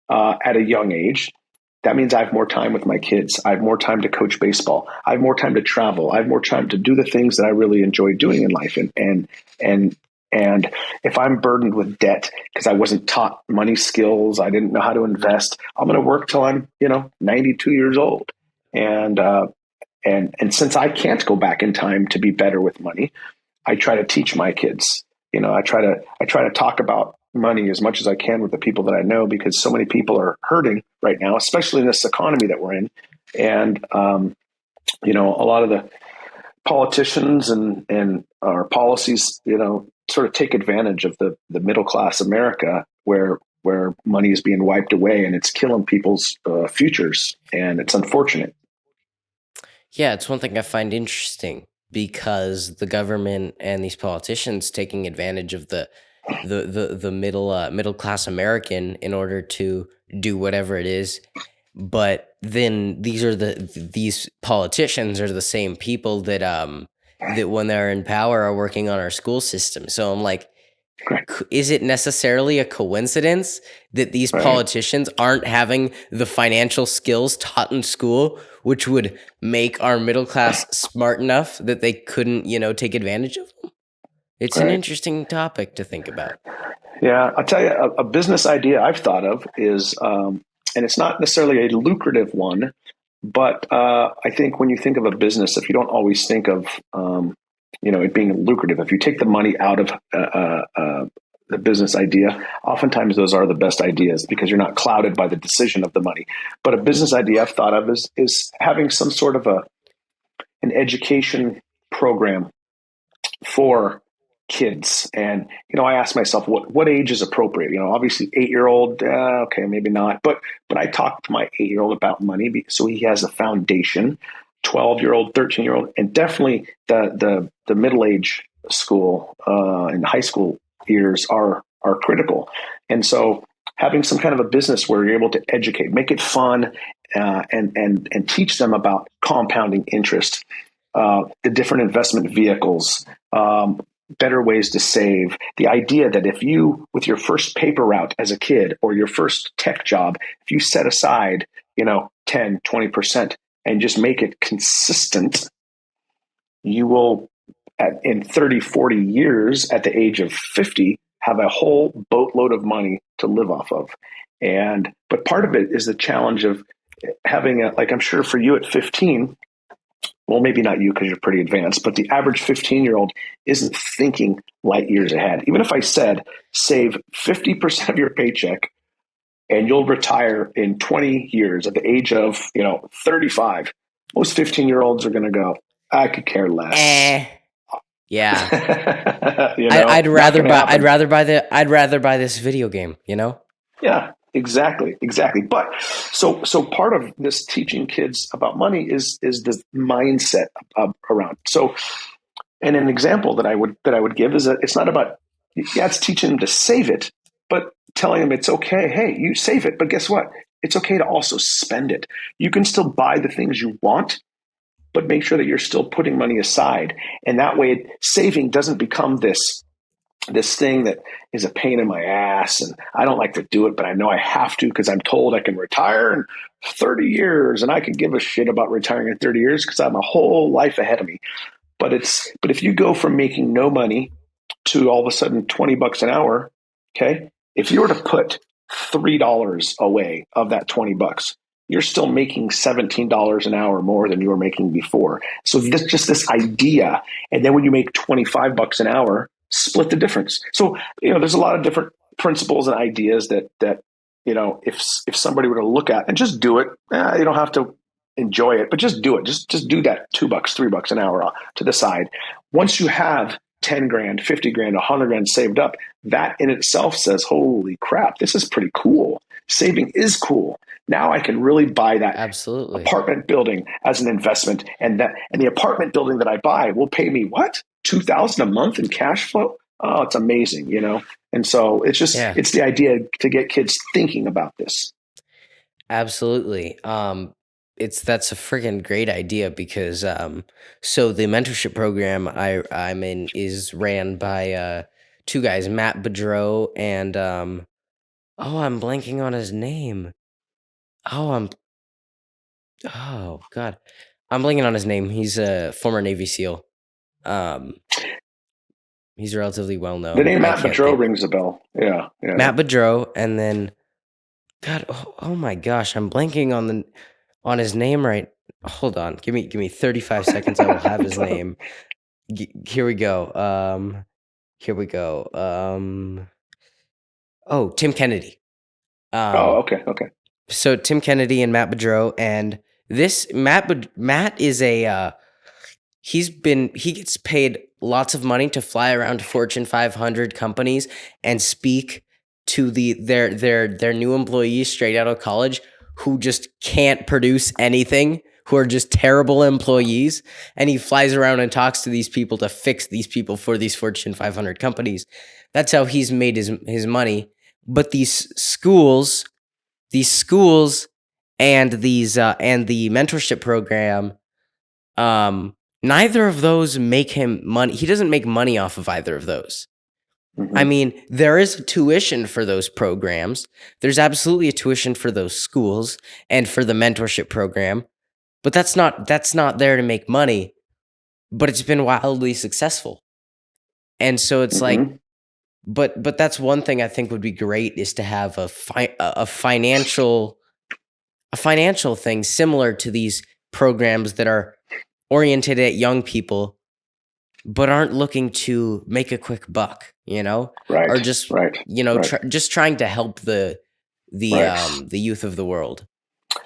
at a young age, that means I have more time with my kids. I have more time to coach baseball. I have more time to travel. I have more time to do the things that I really enjoy doing in life. And and if I'm burdened with debt because I wasn't taught money skills, I didn't know how to invest, I'm going to work till I'm 92 years old. And and since I can't go back in time to be better with money, I try to teach my kids. I try to talk about money as much as I can with the people that I know, because so many people are hurting right now, especially in this economy that we're in. And a lot of the politicians and our policies, sort of take advantage of the middle class America, where money is being wiped away and it's killing people's futures, and it's unfortunate.
Yeah, it's one thing I find interesting because the government and these politicians taking advantage of the middle class American in order to do whatever it is. But then these politicians are the same people that when they're in power are working on our school system. So I'm like,
Right.
is it necessarily a coincidence that these
Right.
politicians aren't having the financial skills taught in school, which would make our middle class smart enough that they couldn't, take advantage of them? It's an
Right.
interesting topic to think about.
Yeah, I'll tell you, a business idea I've thought of is, and it's not necessarily a lucrative one, but I think when you think of a business, if you don't always think of, it being lucrative, if you take the money out of the business idea, oftentimes those are the best ideas because you're not clouded by the decision of the money. But a business idea I've thought of is having some sort of an education program for kids. And I asked myself, what age is appropriate? Obviously 8-year old, okay, maybe not, but I talked to my 8-year old about money, so he has a foundation. 12-year old, 13-year old, and definitely the middle age school and high school years are critical. And so having some kind of a business where you're able to educate, make it fun, and teach them about compounding interest, the different investment vehicles, better ways to save. The idea that if you, with your first paper route as a kid or your first tech job, if you set aside, 10, 20% and just make it consistent, you will, in 30, 40 years, at the age of 50, have a whole boatload of money to live off of. But part of it is the challenge of having like I'm sure for you at 15, well, maybe not you because you're pretty advanced, but the average 15-year-old isn't thinking light years ahead. Even if I said save 50% of your paycheck and you'll retire in 20 years at the age of, 35, most 15-year-olds are going to go, I could care less.
Eh. Yeah.
Not going to happen.
I'd rather buy this video game.
Yeah, exactly, exactly. But so part of this teaching kids about money is the mindset around. So, and an example that I would give is that it's not about, yeah, it's teaching them to save it, but telling them it's okay. Hey, you save it, but guess what? It's okay to also spend it. You can still buy the things you want, but make sure that you're still putting money aside, and that way, saving doesn't become this thing that is a pain in my ass, and I don't like to do it, but I know I have to because I'm told I can retire in 30 years, and I could give a shit about retiring in 30 years because I have a whole life ahead of me. But if you go from making no money to all of a sudden $20 an hour, okay, if you were to put $3 away of that $20, you're still making $17 an hour more than you were making before. So this idea, and then when you make $25 an hour, split the difference. So there's a lot of different principles and ideas that if somebody were to look at and just do it, you don't have to enjoy it, but just do it. Just do that $2, $3 an hour to the side. Once you have 10 grand, 50 grand, 100 grand saved up, that in itself says, holy crap, this is pretty cool. Saving is cool. Now I can really buy that
Absolutely.
apartment building as an investment, and the apartment building that I buy will pay me what? $2,000 a month in cash flow? Oh, it's amazing. And so
Yeah.
it's the idea to get kids thinking about this.
Absolutely. That's a freaking great idea because so the mentorship program I'm in is ran by two guys, Matt Bedreau and oh, I'm blanking on his name. Oh, oh God. I'm blanking on his name. He's a former Navy SEAL. Um he's relatively well
The
known.
name
I
Matt
can't
Bedreau
think.
rings a bell. Yeah, yeah.
Matt Bedreau and then God, oh my gosh, I'm blanking on his name right. Hold on. Give me 35 seconds. I will have his name. Here we go. Here we go. Oh, Tim Kennedy.
Oh,
Um,
okay, okay.
so Tim Kennedy and Matt Bedreau, and this Matt is a he gets paid lots of money to fly around to Fortune 500 companies and speak to their new employees straight out of college who just can't produce anything, who are just terrible employees, and he flies around and talks to these people to fix these people for these Fortune 500 companies. That's how he's made his money. But these schools and the mentorship program, neither of those make him money. He doesn't make money off of either of those. I
Hmm.
mean, there is a tuition for those programs. There's absolutely a tuition for those schools and for the mentorship program, but that's not there to make money, but it's been wildly successful. And so it's like,
Hmm.
but that's one thing I think would be great, is to have a financial thing similar to these programs that are oriented at young people but aren't looking to make a quick buck, or
Right,
just,
right, right,
just trying to help
right.
the youth of the world.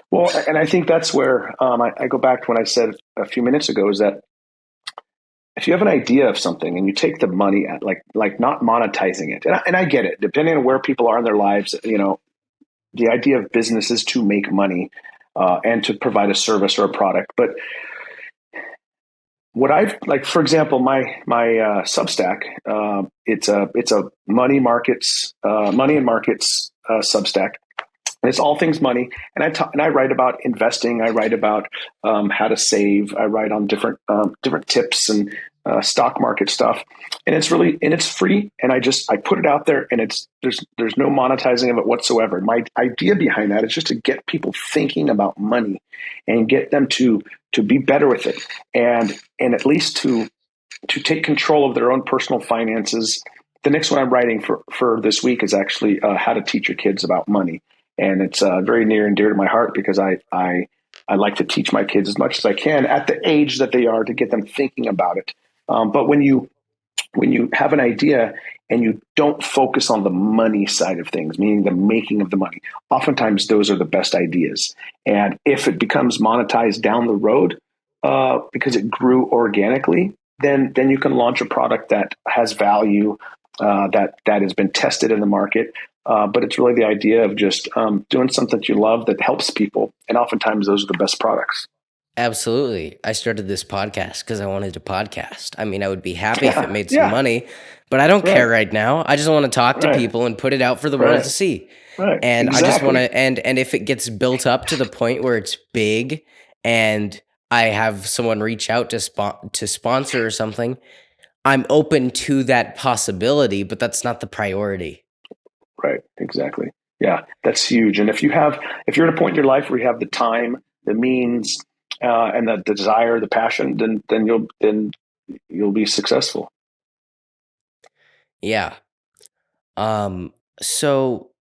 Well, and I think that's where I go back to when I said a few minutes ago is that if you have an idea of something and you take the money at like not monetizing it, and I get it, depending on where people are in their lives, the idea of business is to make money and to provide a service or a product. But what I've like, for example, my Substack, it's a money and markets Substack. And it's all things money, and I write about investing. I write about how to save. I write on different tips and stock market stuff, and it's free. And I put it out there, and there's no monetizing of it whatsoever. My idea behind that is just to get people thinking about money and get them to be better with it, and at least to take control of their own personal finances. The next one I'm writing for this week is actually how to teach your kids about money, and it's very near and dear to my heart because I like to teach my kids as much as I can at the age that they are to get them thinking about it. But when you have an idea and you don't focus on the money side of things, meaning the making of the money, oftentimes those are the best ideas. And if it becomes monetized down the road because it grew organically, then you can launch a product that has value, that has been tested in the market. But it's really the idea of just doing something that you love that helps people, and oftentimes those are the best products.
Absolutely. I started this podcast because I wanted to podcast. I mean, I would be happy if it
Yeah,
made some
yeah,
money, but I don't care
right,
right now. I just want to talk to
right,
people and put it out for the world to
right,
see.
right,
And I just want
exactly.
to, and if it gets built up to the point where it's big and I have someone reach out to sponsor or something, I'm open to that possibility, but that's not the priority.
Right, exactly. Yeah, that's huge. And if you're at a point in your life where you have the time, the means, and the desire, the passion, then you'll be successful.
Yeah. Um, so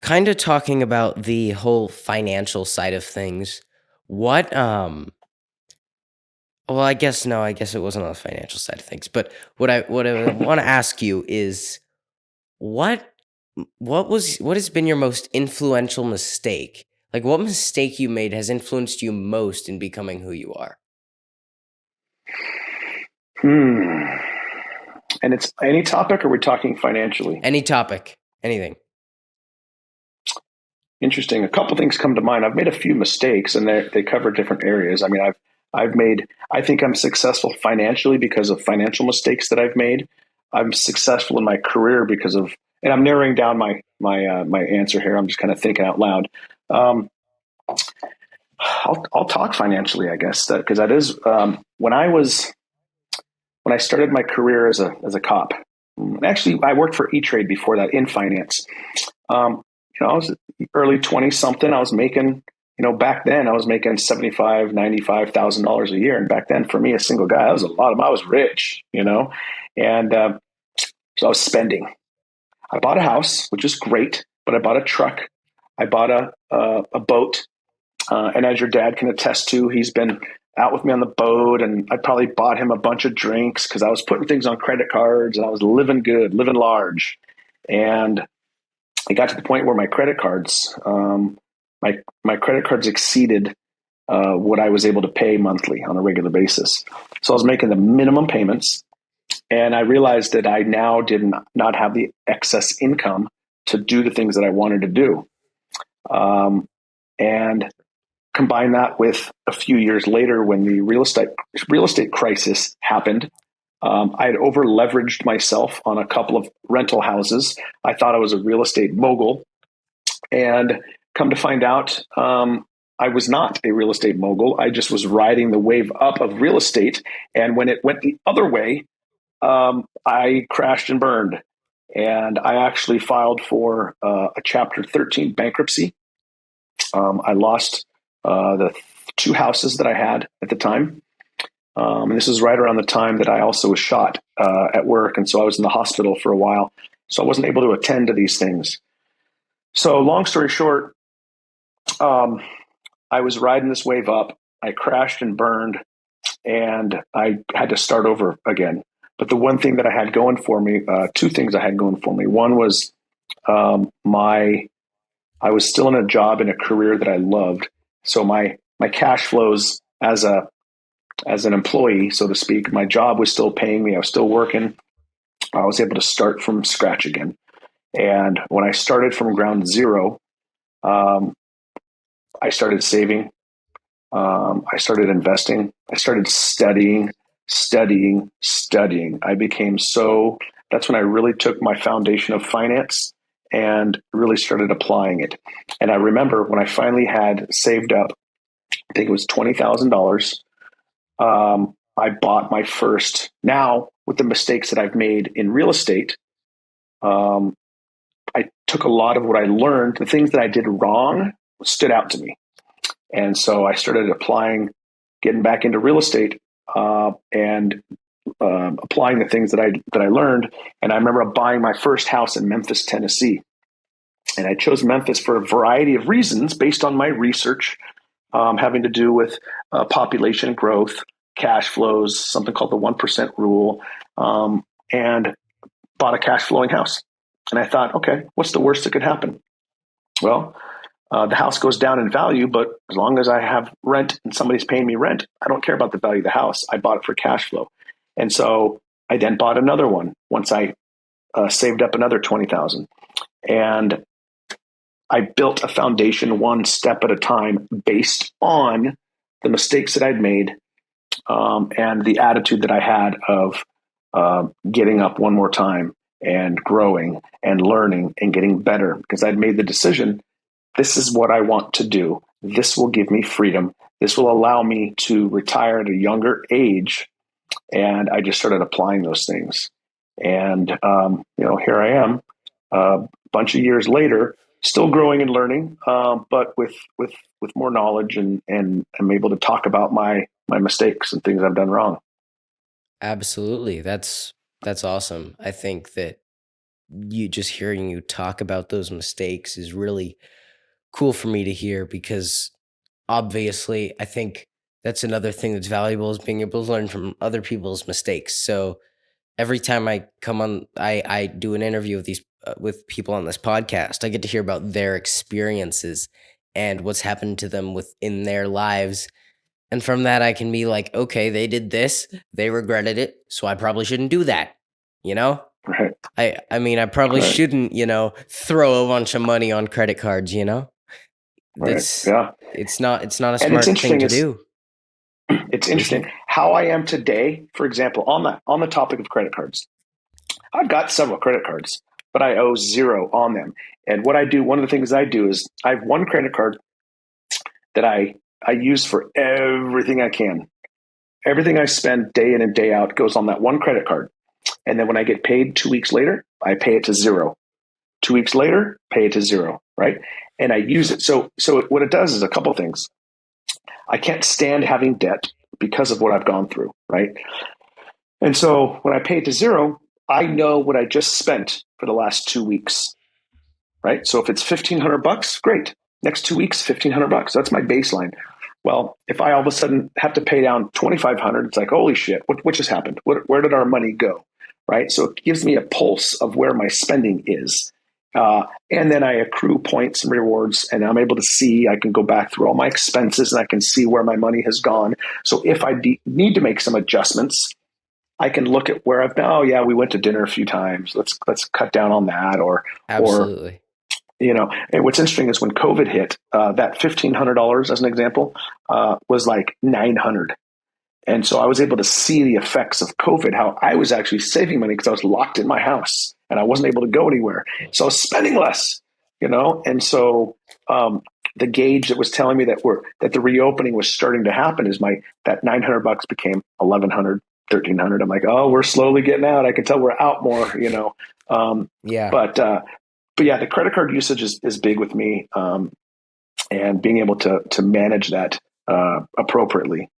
kind of talking about the whole financial side of things, what well, I guess no, I guess it wasn't on the financial side of things, but what I want to ask you is what what has been your most influential mistake? Like, what mistake you made has influenced you most in becoming who you are?
Hmm. And it's any topic, or we're talking financially?
Any topic, anything.
Interesting. A couple things come to mind. I've made a few mistakes, and they cover different areas. I mean, I've made. I think I'm successful financially because of financial mistakes that I've made. I'm successful in my career because of, and I'm narrowing down my answer here. I'm just kind of thinking out loud. Um, I'll talk financially, I guess, because that is when I started my career as a cop. Actually, I worked for E-Trade before that in finance. Um, I was early 20 something. I was making, back then I was making 75, $95,000 a year. And back then for me, a single guy, that was a lot of, I was rich. And so I was spending. I bought a house, which is great, but I bought a truck. I bought a boat. And as your dad can attest to, he's been out with me on the boat, and I probably bought him a bunch of drinks because I was putting things on credit cards and I was living good, living large. And it got to the point where my credit cards exceeded what I was able to pay monthly on a regular basis. So I was making the minimum payments, and I realized that I now did not have the excess income to do the things that I wanted to do. And combine that with a few years later when the real estate crisis happened. I had over leveraged myself on a couple of rental houses. I thought I was a real estate mogul, and come to find out, I was not a real estate mogul. I just was riding the wave up of real estate. And when it went the other way, I crashed and burned. And I actually filed for a Chapter 13 bankruptcy. I lost the two houses that I had at the time. And this is right around the time that I also was shot at work. And so I was in the hospital for a while. So I wasn't able to attend to these things. So long story short, I was riding this wave up. I crashed and burned, and I had to start over again. But the one thing that I had going for me, two things I had going for me. One was I was still in a job in a career that I loved. So my cash flows as an employee, so to speak, my job was still paying me. I was still working. I was able to start from scratch again. And when I started from ground zero, I started saving. I started investing. I started studying. I became that's when I really took my foundation of finance and really started applying it. And I remember when I finally had saved up, I think it was $20,000. I bought my first. Now, with the mistakes that I've made in real estate, I took a lot of what I learned, the things that I did wrong stood out to me. And so I started getting back into real estate, and applying the things that I learned. And I remember buying my first house in Memphis, Tennessee. And I chose Memphis for a variety of reasons based on my research, having to do with population growth, cash flows, something called the 1% rule, and bought a cash flowing house. And I thought, okay, what's the worst that could happen? Well, the house goes down in value, but as long as I have rent and somebody's paying me rent, I don't care about the value of the house. I bought it for cash flow. And so I then bought another one once I saved up another 20,000. And I built a foundation one step at a time based on the mistakes that I'd made, and the attitude that I had of getting up one more time and growing and learning and getting better, because I'd made the decision, this is what I want to do. This will give me freedom. This will allow me to retire at a younger age. And I just started applying those things. And, here I am, a bunch of years later, still growing and learning, but with more knowledge, and I'm able to talk about my mistakes and things I've done wrong.
Absolutely. That's awesome. I think that you just hearing you talk about those mistakes is really cool for me to hear, because obviously I think that's another thing that's valuable, is being able to learn from other people's mistakes. So every time I come on, I do an interview with these with people on this podcast, I get to hear about their experiences and what's happened to them within their lives. And from that, I can be like, okay, they did this, they regretted it, so I probably shouldn't do that. You know,
Right.
I mean, I probably
Right.
shouldn't, throw a bunch of money on credit cards.
Right.
That's
Yeah.
it's not a
And it's
smart thing
interesting.
to do,
It's
is
interesting
it?
how I am today. For example, on the topic of credit cards, I've got several credit cards, but I owe zero on them. And what I do, one of the things I do is I have one credit card that I use for everything I can. Everything I spend day in and day out goes on that one credit card. And then when I get paid 2 weeks later, I pay it to zero. 2 weeks later, pay it to zero, right? And I use it. So what it does is a couple of things. I can't stand having debt because of what I've gone through, right? And so when I pay it to zero, I know what I just spent for the last 2 weeks, right? So if it's $1,500, great. Next 2 weeks, $1,500. That's my baseline. Well, if I all of a sudden have to pay down 2,500, it's like, holy shit, what just happened? Where did our money go? Right. So it gives me a pulse of where my spending is. And then I accrue points and rewards, and I'm able to see, I can go back through all my expenses and I can see where my money has gone. So if I need to make some adjustments, I can look at where I've been. Oh yeah, we went to dinner a few times. Let's cut down on that, or
Absolutely.
and what's interesting is when COVID hit, that $1,500 as an example was like 900. And so I was able to see the effects of COVID, how I was actually saving money because I was locked in my house and I wasn't able to go anywhere. So I was spending less, and so the gauge that was telling me that the reopening was starting to happen is that $900 became 1,100, 1,300. I'm like, oh, we're slowly getting out. I can tell we're out more.
Yeah.
But yeah, the credit card usage is big with me, and being able to manage that appropriately.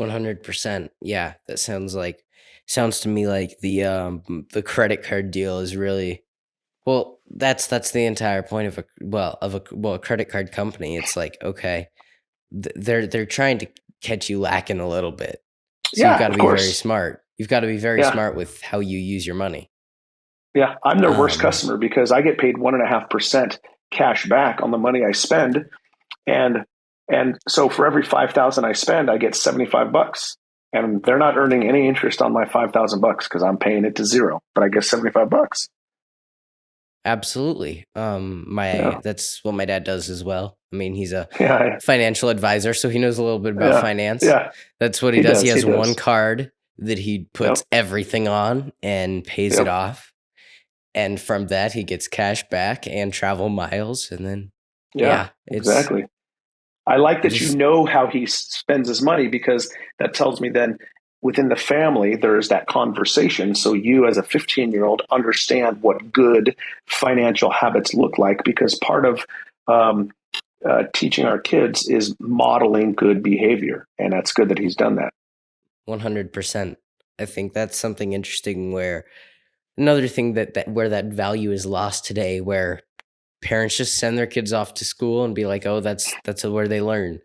100%. Yeah, that sounds to me like the credit card deal is really well. That's the entire point of a credit card company. It's like, okay, they're trying to catch you lacking a little bit, so you've
Yeah,
got to
of
be very
course.
smart. You've got to be very
Yeah,
smart with how you use your money.
yeah. I'm their worst
Um,
customer because I get paid 1.5% cash back on the money I spend, and so for every 5,000 I spend, I get $75, and they're not earning any interest on my $5,000 because I'm paying it to zero, but I get $75.
Absolutely.
Yeah,
That's what my dad does as well. I mean, he's a
yeah,
financial advisor, so he knows a little bit about
yeah,
finance.
yeah.
That's what he
He
does. He
does. He
has one
does.
card that he puts
Yep.
everything on and pays it
Yep.
off. And from that, he gets cash back and travel miles. And then,
Yeah.
yeah,
Exactly. I like
it
that
just
how he spends his money because that tells me then within the family there's that conversation. So you as a 15-year-old understand what good financial habits look like because part of um, teaching our kids is modeling good behavior, and that's good that he's done that.
100%. I think that's something interesting where another thing that where that value is lost today, where parents just send their kids off to school and be like, oh, that's where they learn.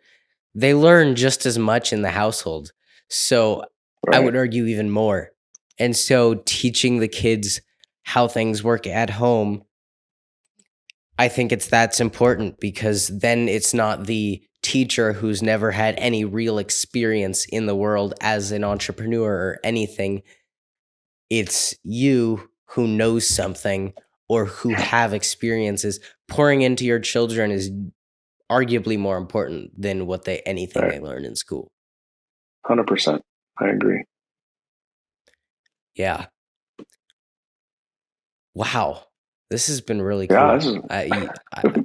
They learn just as much in the household. So I
Right.
would argue even more. And so teaching the kids how things work at home, I think that's important because then it's not the teacher who's never had any real experience in the world as an entrepreneur or anything. It's you who knows something or who have experiences. Pouring into your children is arguably more important than anything
Right.
they learn in school.
100%. I agree.
Yeah. Wow. This has been really
Yeah.
cool.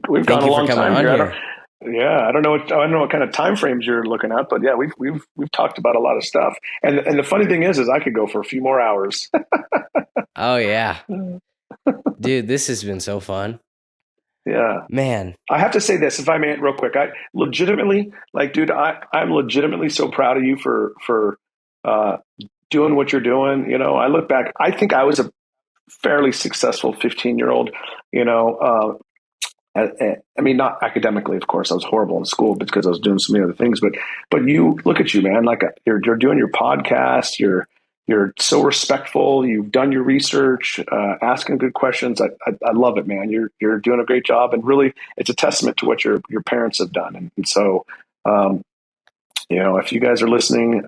We've gone
Thank
a
you for
long
coming
time
on
here.
here.
I don't know what kind of time frames you're looking at, but yeah, we've talked about a lot of stuff. And the funny thing is I could go for a few more hours.
Oh yeah. Dude, this has been so fun.
Yeah.
Man.
I have to say this, if I may, real quick. I legitimately, like, dude, I'm legitimately so proud of you for uh, doing what you're doing. I look back. I think I was a fairly successful 15-year-old. You know, I mean, not academically, of course. I was horrible in school because I was doing so many other things. But you look at you, man. Like you're doing your podcast. You're so respectful. You've done your research, asking good questions. I love it, man. You're doing a great job, and really, it's a testament to what your parents have done. And so, um, if you guys are listening,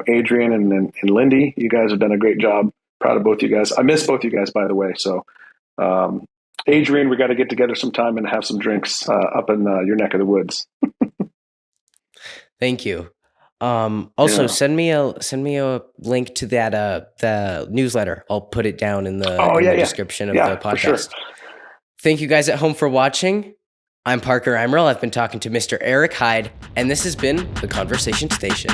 Adrian and Lindy, you guys have done a great job. Proud of both you guys. I miss both you guys, by the way. So, um, Adrian, we got to get together sometime and have some drinks up in your neck of the woods.
Thank you. Also
Yeah.
send me a link to that the newsletter. I'll put it down
Oh
in
yeah,
the
yeah,
description of the
yeah, for sure.
podcast. Thank you guys at home for watching. I'm Parker Emerald. I've been talking to Mr. Eric Hyde, and this has been The Conversation Station.